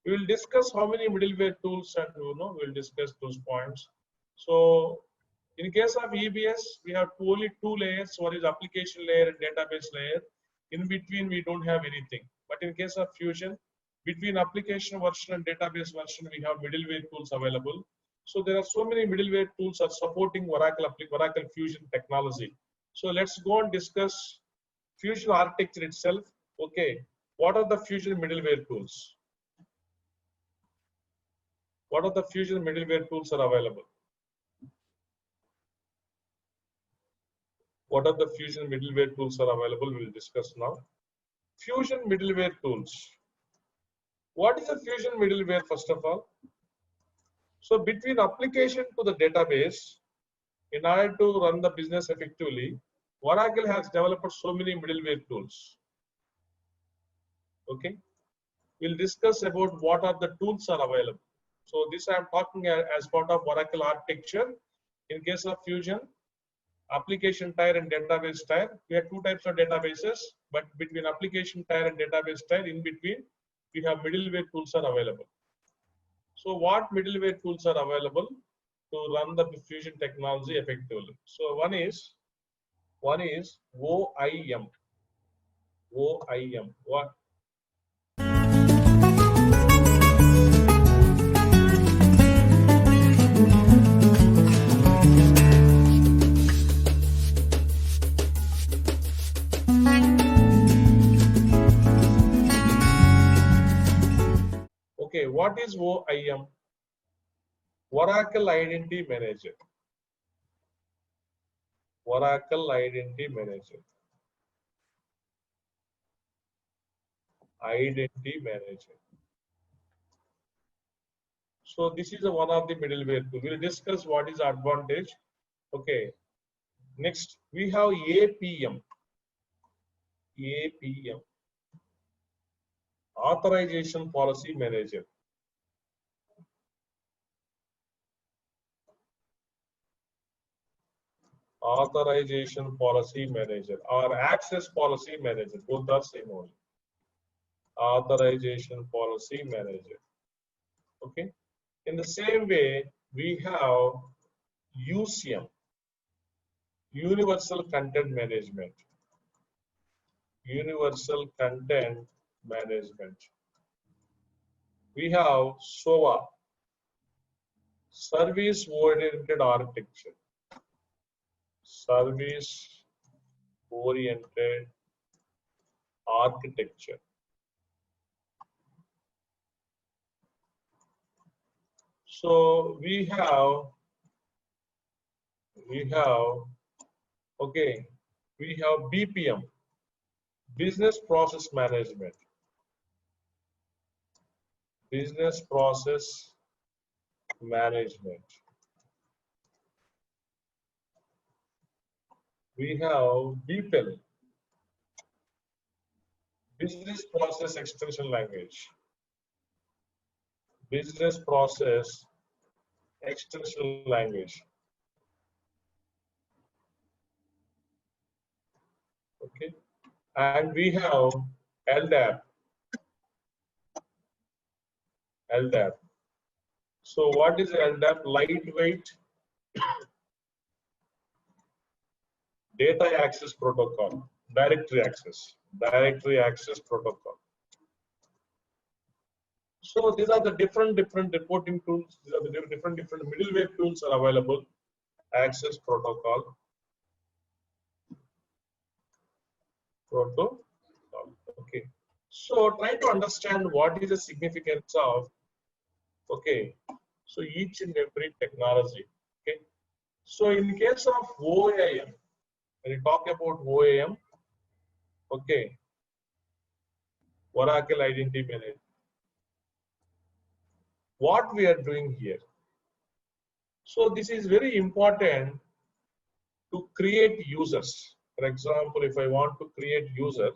We will discuss how many middleware tools, and we'll discuss those points. So in case of EBS, we have only two layers. One is application layer and database layer. In between, we don't have anything. But in case of Fusion, between application version and database version, we have middleware tools available. So there are so many middleware tools are supporting Oracle Fusion technology. So let's go and discuss Fusion architecture itself. Okay, what are the Fusion middleware tools? What are the Fusion middleware tools are available? What are the Fusion middleware tools are available? We'll discuss now. Fusion middleware tools. What is a Fusion middleware, first of all? So between application to the database, in order to run the business effectively, Oracle has developed so many middleware tools. Okay, we'll discuss about what are the tools are available. So this I am talking as part of Oracle architecture. In case of Fusion, application tier and database tier, we have two types of databases, but between application tier and database tier, in between, we have middleware tools are available. So what middleware tools are available to run the Fusion technology effectively? So one is OIM. OIM. What? Okay, what is OIM? Oracle Identity Manager. Oracle Identity Manager. Identity Manager. So this is one of the middleware tool. We'll discuss what is advantage. Okay. Next, we have APM. APM. Authorization Policy Manager. Authorization Policy Manager or Access Policy Manager. Both are same only. Authorization Policy Manager. Okay. In the same way, we have UCM. Universal Content Management. Universal Content Management. We have SOA. Service Oriented Architecture. Service Oriented Architecture. So we have okay, we have BPM, Business Process Management. Business Process Management. We have BPEL, Business Process Extension Language. Business Process Extension Language. Okay. And we have LDAP. LDAP. So what is LDAP? Lightweight Data Access Protocol. Directory Access. Directory Access Protocol. So these are the different reporting tools. These are the different middleware tools are available. Access Protocol. Okay. So try to understand what is the significance of, okay, so each and every technology. Okay. So in case of OIM, when you talk about OIM, okay, Oracle Identity Manager. What we are doing here. So this is very important to create users. For example, if I want to create user,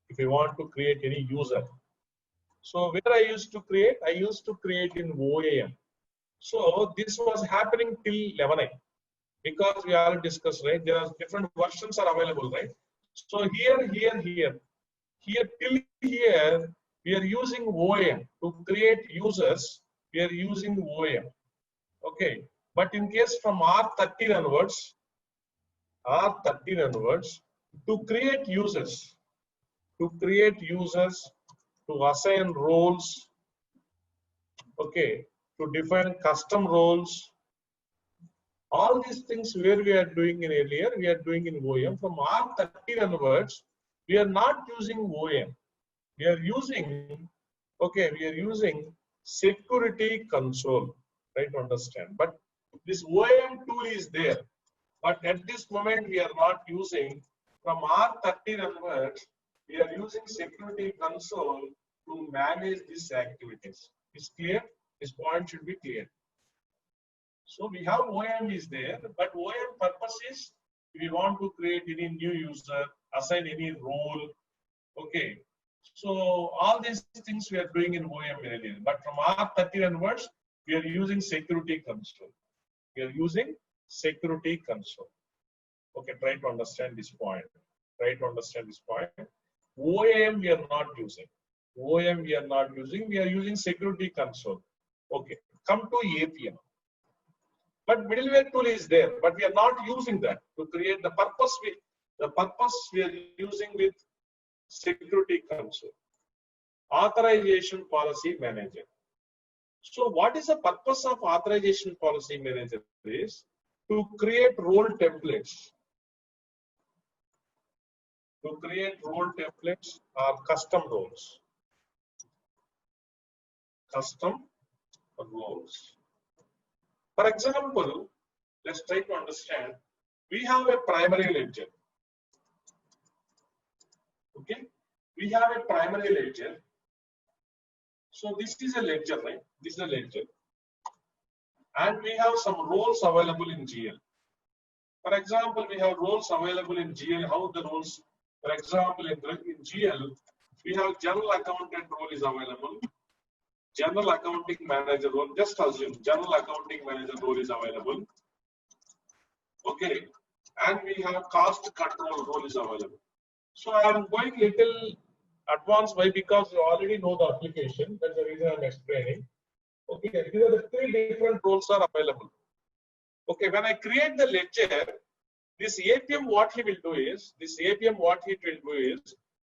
if I want to create any user, so where I used to create in OAM. So this was happening till 11i because we already discussed, right? There are different versions are available, right? So here till here, we are using OAM to create users. We are using OAM, okay. But in case from R13 onwards, to create users, to assign roles, okay, to define custom roles, all these things where we are doing in earlier, we are doing in OAM. From R13 onwards, we are not using OAM. We are using, okay, we are using security console, right, to understand. But this OAM tool is there. But at this moment, we are not using. From R13 onwards, we are using security console to manage these activities. Is clear? This point should be clear. So we have OAM is there, but OAM purpose is we want to create any new user, assign any role. Okay. So all these things we are doing in OAM earlier. But from R13 onwards, we are using security console. We are using security console. Okay, try to understand this point. OAM we are not using. We are using security console. Okay, come to APM. But middleware tool is there, but we are not using that to create the purpose. We are using with security console. Authorization Policy Manager. So what is the purpose of Authorization Policy Manager is to create role templates. To create role templates or custom roles. custom roles. For example, let's try to understand. We have a primary ledger. Okay, we have a primary ledger. So this is a ledger, right? This is a ledger, and we have some roles available in GL. For example, we have roles available in GL. How the roles? For example, in GL, we have general accountant role is available. General accounting manager role. Just assume general accounting manager role is available. Okay, and we have cost control role is available. So I am going little advanced way because you already know the application. That's the reason I'm explaining. Okay, these are the three different roles are available. Okay, when I create the ledger, this APM what he will do is,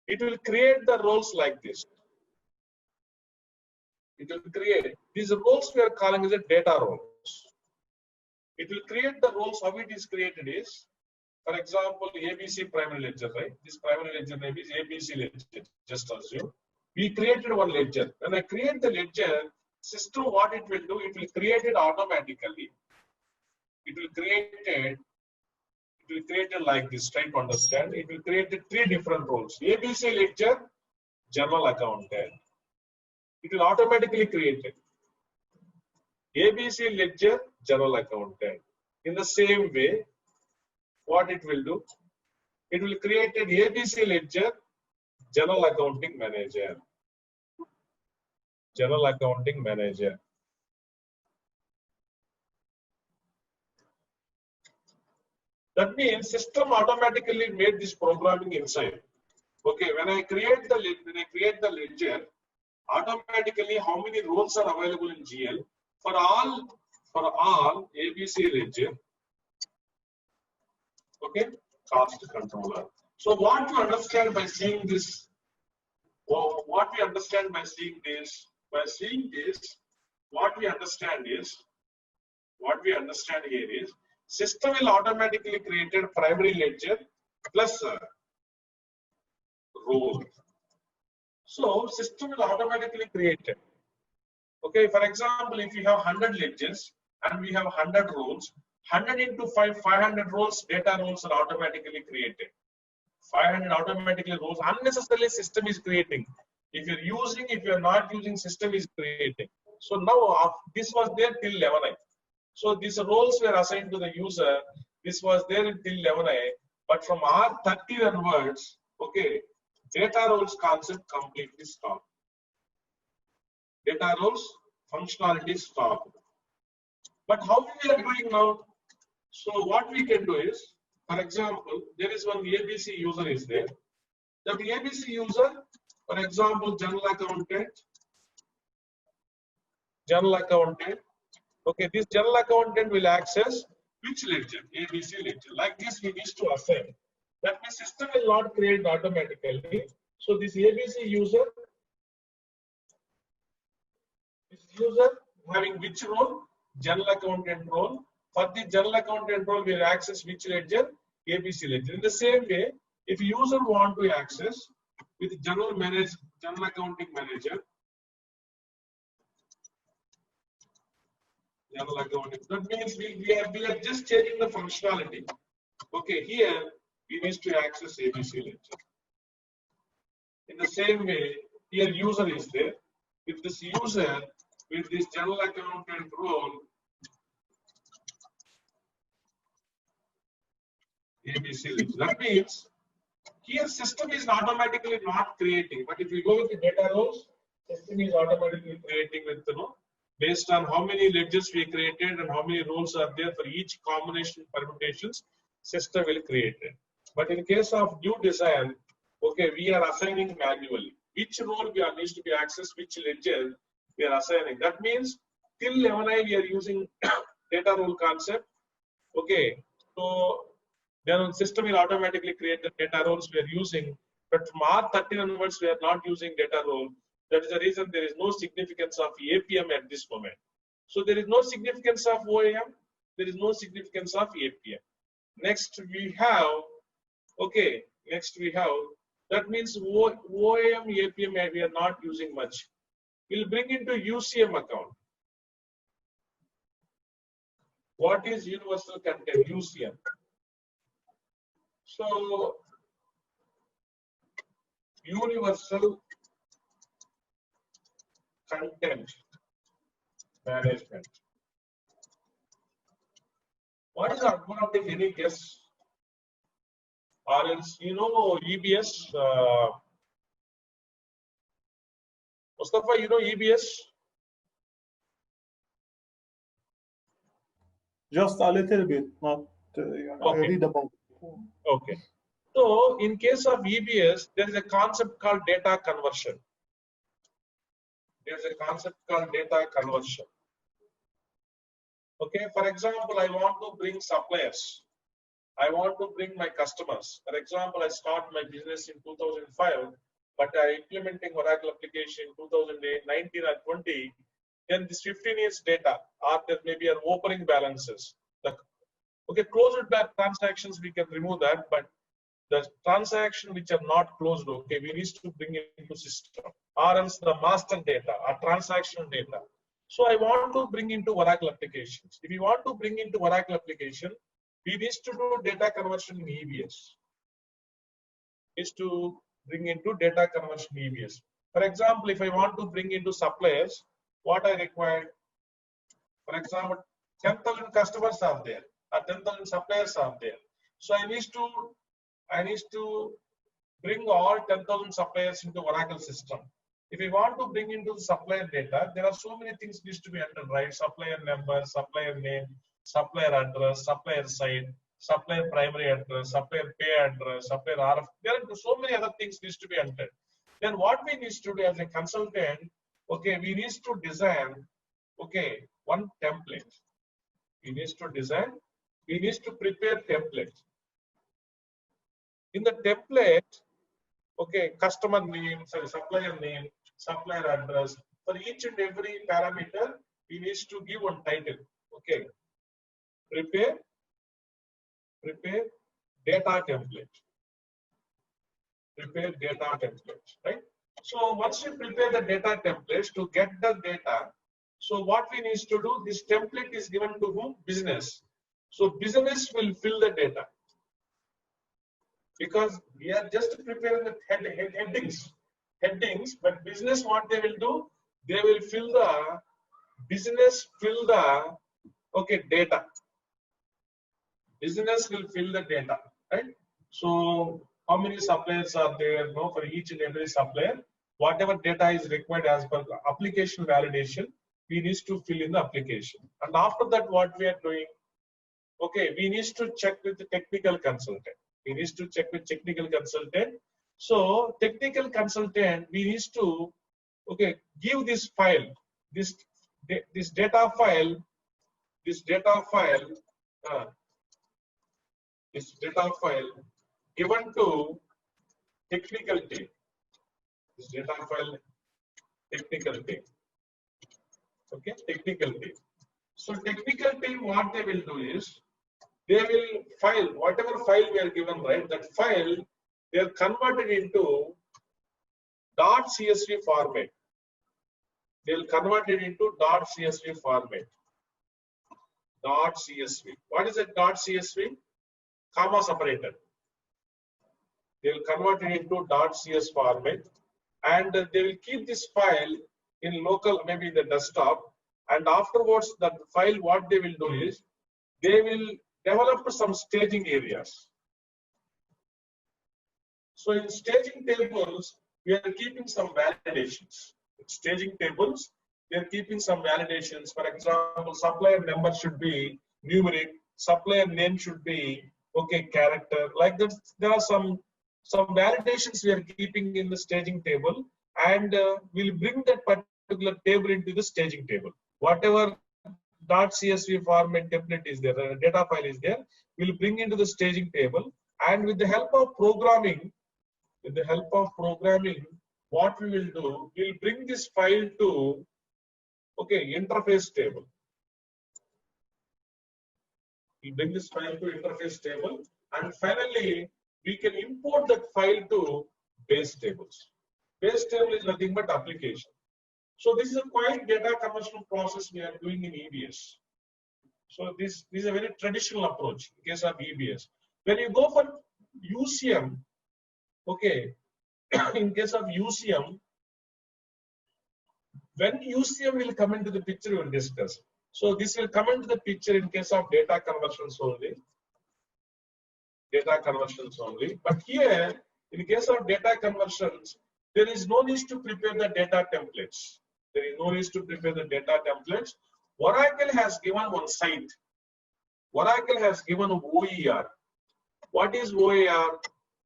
it will create the roles like this. It will create these roles we are calling as a data roles. It will create the roles. How it is created is, for example, ABC primary ledger, right? This primary ledger name is ABC ledger. Just assume we created one ledger. When I create the ledger, system what it will do, it will create it automatically. It will create it like this. Try to understand. It will create three different roles. ABC ledger, general accountant. It will automatically create it. ABC ledger, general accountant. In the same way, what it will do? It will create an ABC ledger, general accounting manager. General accounting manager. That means system automatically made this programming inside. Okay, when I create the ledger, automatically how many roles are available in GL for all ABC ledger. Okay, cost controller. So what you understand by seeing this, or what we understand by seeing this, what we understand here is, system will automatically create a primary ledger plus role. So system will automatically create it. Okay, for example, if you have 100 ledgers and we have 100 roles, 100 into 500 roles, data roles are automatically created. 500 automatically roles, unnecessarily system is creating. If you're not using, system is creating. So now this was there till 11i. So these roles were assigned to the user. This was there until 11i. But from R30 onwards, okay, data roles concept completely stopped. Data roles functionality stopped. But how we are doing now? So what we can do is, for example, there is one ABC user is there. The ABC user, for example, general accountant. Okay, this general accountant will access which ledger? ABC ledger. Like this, we need to assign. That means system will not create automatically. So this ABC user having which role? General accountant role. For the general accountant role, we will access which ledger? ABC ledger. In the same way, if user want to access with general accounting manager, general accounting. That means we are just changing the functionality. Okay, here we need to access ABC ledger. In the same way, here user is there. If this user with this general accountant role, ABC ledger. That means here system is automatically not creating, but if you go with the data roles, system is automatically creating with based on how many ledgers we created and how many roles are there for each combination permutations, system will create it. But in case of new design, okay, we are assigning manually. Which role needs to be accessed, which ledger we are assigning. That means till 11i we are using data role concept. Okay, so then system will automatically create the data roles we are using. But from R30 onwards, we are not using data role. That is the reason there is no significance of APM at this moment. So there is no significance of OAM. There is no significance of APM. Next we have, okay, that means OAM, APM we are not using much. We'll bring into UCM account. What is universal content? UCM. So universal content management. What is the advantage? Any guess? Or else, you know, EBS. Mustafa, you know EBS?
Just a little bit, not I
Okay.
read about.
Okay. So in case of EBS, there is a concept called data conversion. There is a concept called data conversion. Okay. For example, I want to bring suppliers. I want to bring my customers. For example, I start my business in 2005, but I implementing Oracle application in 2019 or 20. Then this 15 years data, or there may be an opening balances. Okay, closed back transactions, we can remove that, but the transaction which are not closed, okay, we need to bring it into system, or else the master data or transactional data. So I want to bring into Oracle applications. If you want to bring into Oracle application, we need to do data conversion in EBS. Is to bring into data conversion in EBS. For example, if I want to bring into suppliers, what I require, for example, 10,000 customers are there, or 10,000 suppliers are there. So I need to bring all 10,000 suppliers into Oracle system. If we want to bring into the supplier data, there are so many things needs to be entered, right? Supplier number, supplier name, supplier address, supplier site, supplier primary address, supplier pay address, supplier RF. There are so many other things needs to be entered. Then what we need to do as a consultant, okay, we need to design, okay, one template. We need to design, we need to prepare template. In the template, okay, customer name, sorry, supplier name, supplier address. For each and every parameter, we need to give one title. Okay, prepare data template. Prepare data template, right? So once you prepare the data templates to get the data, so what we need to do, this template is given to whom? Business. So business will fill the data. Because we are just preparing the headings, but business, what they will do, they will fill the okay, data. Business will fill the data, right? So how many suppliers are there? No, for each and every supplier, whatever data is required as per the application validation, we need to fill in the application. And after that, what we are doing? Okay, we need to check with the technical consultant. We need to check with technical consultant. So technical consultant, we need to, okay, give this file, this data file given to technical team. This data file, technical team. Okay, technical team. So technical team, what they will do is, they will file, whatever file we are given, right, that file, they are converted into .csv format. They will convert it into .csv format. .csv. What is a .csv? Comma separated. They will convert it into .cs format, and they will keep this file in local, maybe in the desktop. And afterwards, that file, what they will do is, they will develop some staging areas. So in staging tables, we are keeping some validations. In staging tables, we are keeping some validations. For example, supplier number should be numeric, supplier name should be, okay, character. Like that, there are some validations we are keeping in the staging table, and we'll bring that particular table into the staging table. Whatever .csv format template is there, data file is there, we'll bring into the staging table, and with the help of programming, what we will do, we'll bring this file to, okay, interface table. We'll bring this file to interface table, and finally, we can import that file to base tables. Base table is nothing but application. So this is a quite data conversion process we are doing in EBS. So this is a very traditional approach in case of EBS. When you go for UCM, okay, in case of UCM, when UCM will come into the picture, we will discuss. So this will come into the picture in case of data conversions only. Data conversions only. But here, in case of data conversions, there is no need to prepare the data templates. There is no need to prepare the data templates. Oracle has given one site. Oracle has given OER. What is OER?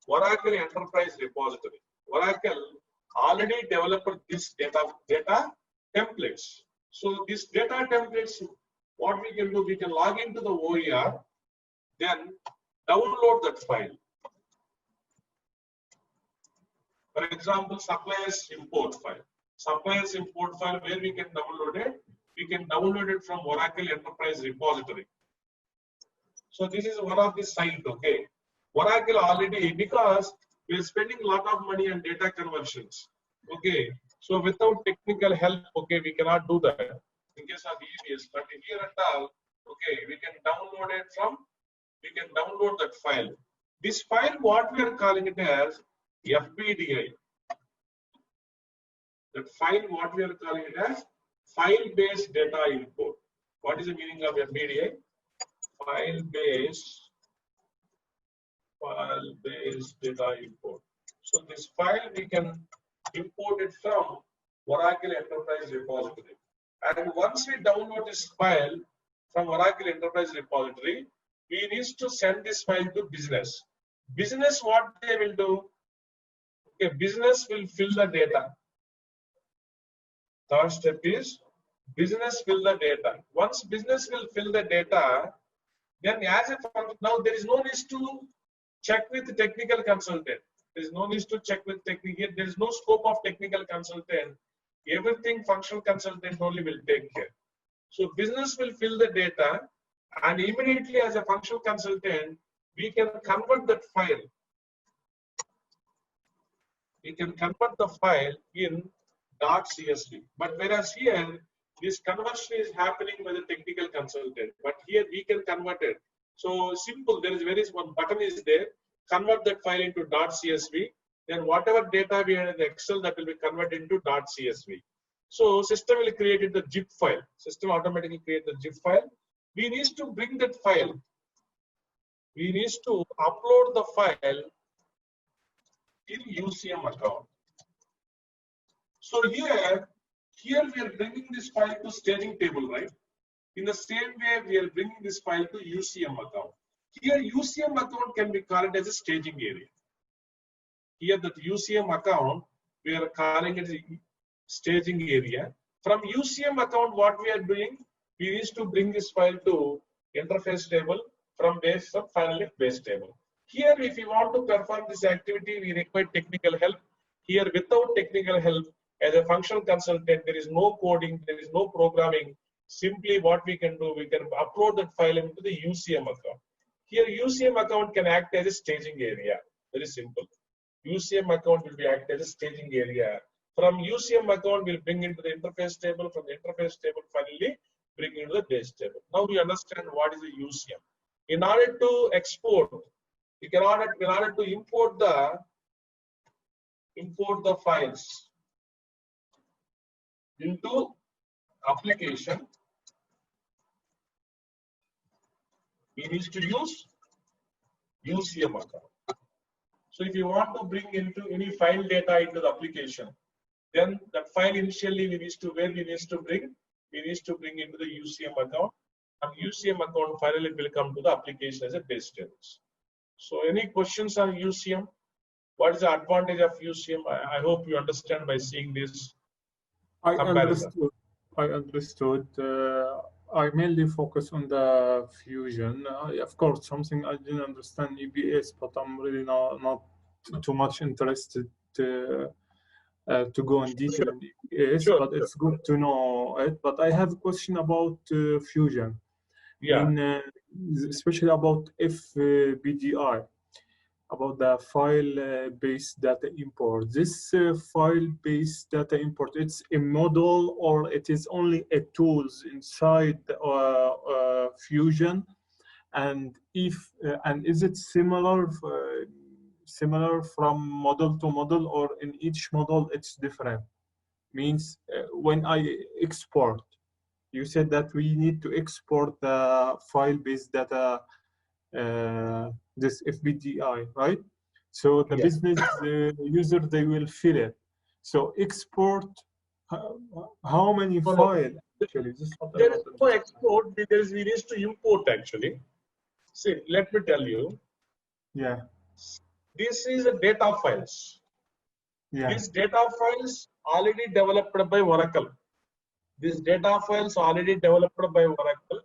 Oracle Enterprise Repository. Oracle already developed this data templates. So this data templates, what we can do, we can log into the OER, then download that file. For example, suppliers import file. Suppliers import file, where we can download it? We can download it from Oracle Enterprise Repository. So this is one of the site, okay. Oracle already, because we are spending a lot of money on data conversions, okay. So without technical help, okay, we cannot do that in case of EBS. But here at all, okay, we can download it from, we can download that file. This file, what we are calling it as FBDI. That file, what we are calling it as file-based data import. What is the meaning of FBDI? File-based data import. So this file we can import it from Oracle Enterprise Repository. And once we download this file from Oracle Enterprise Repository, we need to send this file to business. Business, what they will do? Okay, business will fill the data. Third step is business fill the data. Once business will fill the data, then as a function, now there is no need to check with the technical consultant. There is no need to check with technical. There is no scope of technical consultant. Everything functional consultant only will take care. So business will fill the data, and immediately as a functional consultant, we can convert that file. We can convert the file in .csv. But whereas here, this conversion is happening by the technical consultant. But here we can convert it. So simple, there is one button is there. Convert that file into .csv. Then whatever data we have in the Excel, that will be converted into .csv. So system will create the zip file. System automatically create the zip file. We need to bring that file. We need to upload the file in UCM account. So here we are bringing this file to staging table, right? In the same way, we are bringing this file to UCM account. Here, UCM account can be called as a staging area. Here, that UCM account, we are calling it a staging area. From UCM account, what we are doing, we need to bring this file to interface table, from base to finally base table. Here, if we want to perform this activity, we require technical help. Here, without technical help, as a functional consultant, there is no coding, there is no programming. Simply what we can do, we can upload that file into the UCM account. Here, UCM account can act as a staging area. Very simple. UCM account will be act as a staging area. From UCM account, we'll bring into the interface table. From the interface table, finally, bring into the base table. Now we understand what is a UCM. In order to export, in order to import the files into application, we need to use UCM account. So if you want to bring into any file data into the application, then that file initially we need to bring into the UCM account, and UCM account finally will come to the application as a base tables. So any questions on UCM? What is the advantage of UCM? I hope you understand by seeing this comparison.
I understood. I mainly focus on the fusion. Of course, something I didn't understand EBS, but I'm really not too much interested to go in detail in EBS.
Sure.
But it's good to know it. But I have a question about fusion.
Yeah.
Especially about FBDI. about the file-based data import. This file-based data import, it's a model or it is only a tools inside Fusion? And if and is it similar similar from model to model, or in each model it's different? Means when I export, you said that we need to export the file-based data, this FBDI, right? So the
Yeah.
business user, they will fill it. So export, how many
No, no.
files actually? This is what I
There is
want to
no
understand.
export. We need to import actually. See, let me tell you.
Yeah,
This is a data files.
yeah.
These data files already developed by Oracle. These data files already developed by Oracle.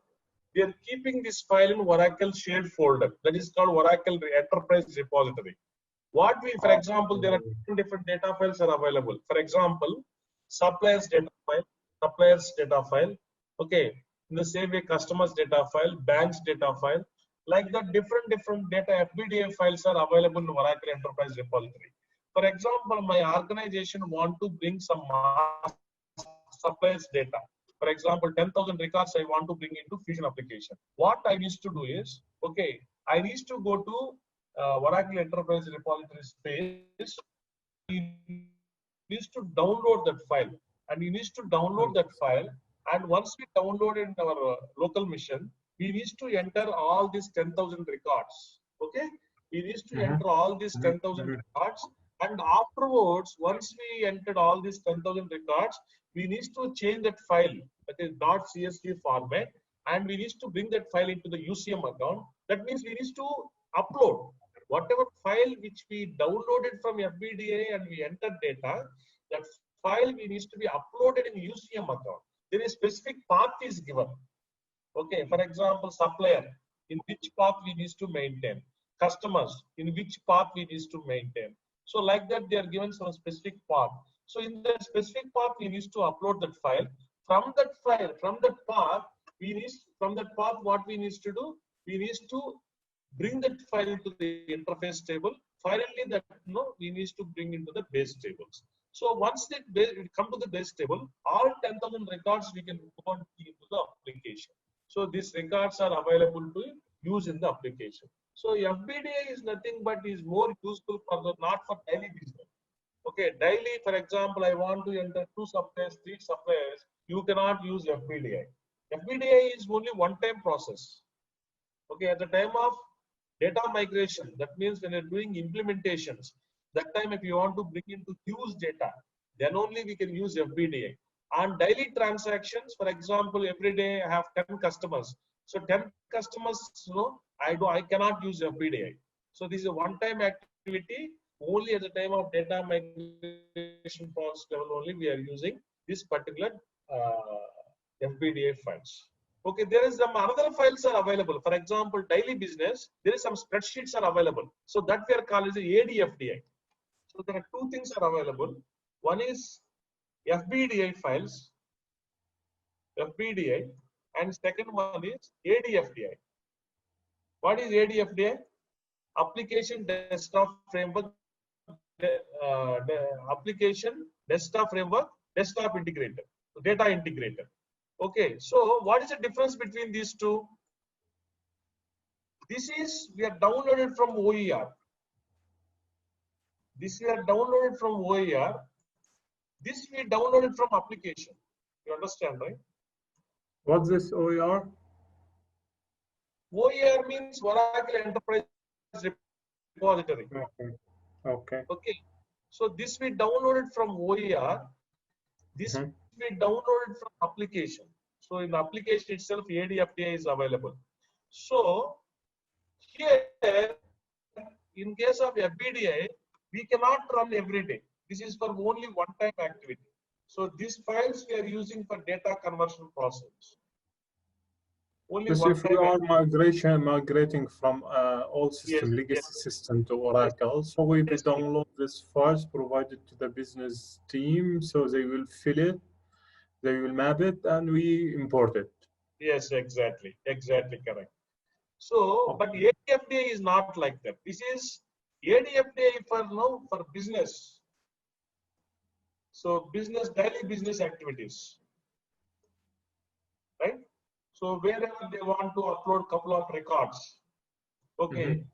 They are keeping this file in Oracle shared folder. That is called Oracle Enterprise Repository. What we, for example, there are different data files are available. For example, suppliers data file, okay. In the same way, customers data file, banks data file, like that, different data FBDA files are available in Oracle Enterprise Repository. For example, my organization want to bring some suppliers data. For example, 10,000 records I want to bring into Fusion application. What I need to do is, okay, I need to go to Oracle Enterprise Repository space. You need to download that file, and you need to download that file. And once we download it in our local machine, we need to enter all these 10,000 records. Okay, we need to enter all these 10,000 records, and afterwards, once we entered all these 10,000 records, we need to change that file, that is .csv format, and we need to bring that file into the UCM account. That means we need to upload whatever file which we downloaded from FBDA and we entered data. That file we needs to be uploaded in UCM account. There is specific path is given. Okay, for example, supplier, in which path we need to maintain. Customers, in which path we need to maintain. So like that, they are given some specific path. So in the specific path, we need to upload that file. From that file, from that path, what we need to do? We need to bring that file to the interface table. Finally, that we need to bring into the base tables. So once we come to the base table, all 10,000 records we can go and key into the application. So these records are available to use in the application. So FBDA is nothing but is more useful for the not for daily business. Okay, daily, for example, I want to enter 2 suppliers, 3 suppliers. You cannot use FBDA. FBDA is only one-time process. Okay, at the time of data migration, that means when you're doing implementations, that time if you want to bring in to use data, then only we can use FBDA. On daily transactions, for example, every day I have 10 customers. So 10 customers, I cannot use FBDA. So this is a one-time activity. Only at the time of data migration process level only we are using this particular FBDA files. Okay, there is some other files are available. For example, daily business, there is some spreadsheets are available. So that we are calling the ADFDI. So there are 2 things are available. One is FBDI files, FBDI, and second one is ADFDI. What is ADFDI? Application Desktop Framework, Application Desktop Framework, Desktop Integrator, Data Integrator. Okay, so what is the difference between these two? This is we are downloaded from OER. This we are downloaded from OER. This we downloaded from application. You understand, right?
What's this OER?
OER means Oracle Enterprise Repository.
Okay. Okay.
Okay. So this we downloaded from OER. This we downloaded from application. So in the application itself, ADFDI is available. So here, in case of FBDI, we cannot run every day. This is for only one-time activity. So these files we are using for data conversion process. Only
Because if we are migrating from old system, legacy system to Oracle, so we download these files provided to the business team, so they will fill it, they will map it, and we import it.
Yes, exactly correct. So, but ADFDI is not like that. This is ADFDA for business. So daily business activities, right? So wherever they want to upload couple of records, okay.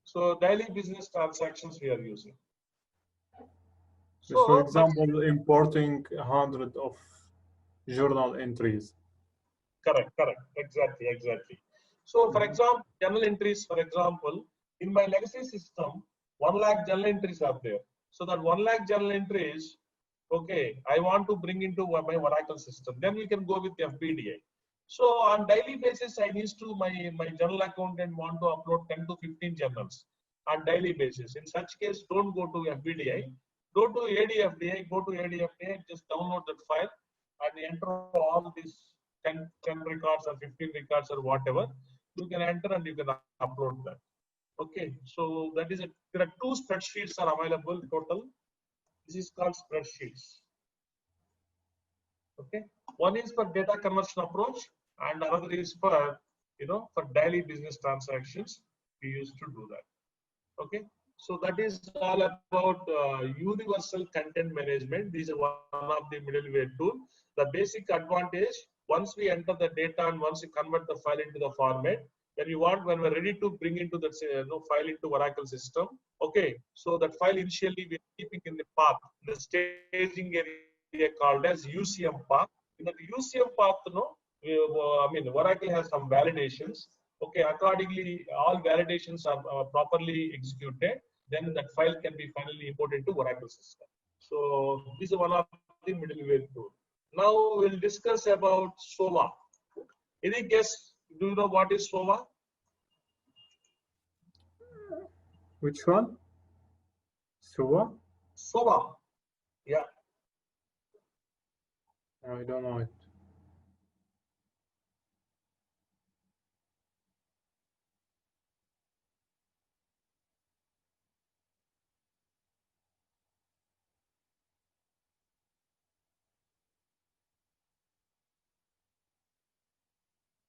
So daily business transactions we are using.
So, for
So,
example, importing 100 of journal entries.
correct, exactly. So, for example, journal entries, for example, in my legacy system, 1 lakh journal entries are there. So that 1 lakh journal entries, okay, I want to bring into my Oracle system. Then we can go with FBDI. So on daily basis, I need to my journal accountant want to upload 10 to 15 journals on daily basis. In such case, don't go to FBDI, go to ADFDI, just download that file and enter all these 10 records or 15 records or whatever. You can enter and you can upload that. Okay, so that is there are 2 spreadsheets are available total. This is called spreadsheets. Okay, one is for data conversion approach and another is for for daily business transactions. We used to do that. Okay, so that is all about universal content management. This is one of the middleware tool. The basic advantage, once we enter the data and once we convert the file into the format, when we're ready to bring into the file into Oracle system, okay, so that file initially we're keeping in the path, the staging area called as UCM path. In the UCM path, Oracle has some validations. Okay, accordingly, all validations are properly executed, then that file can be finally imported to Oracle system. So this is one of the middleware tool. Now we'll discuss about SOA. Any guess? Do you know what is SOA?
Which one? SOA?
SOA. Yeah.
I don't know it.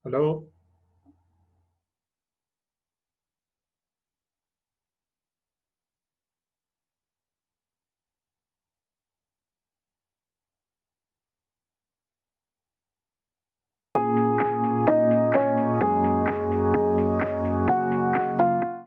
Hello?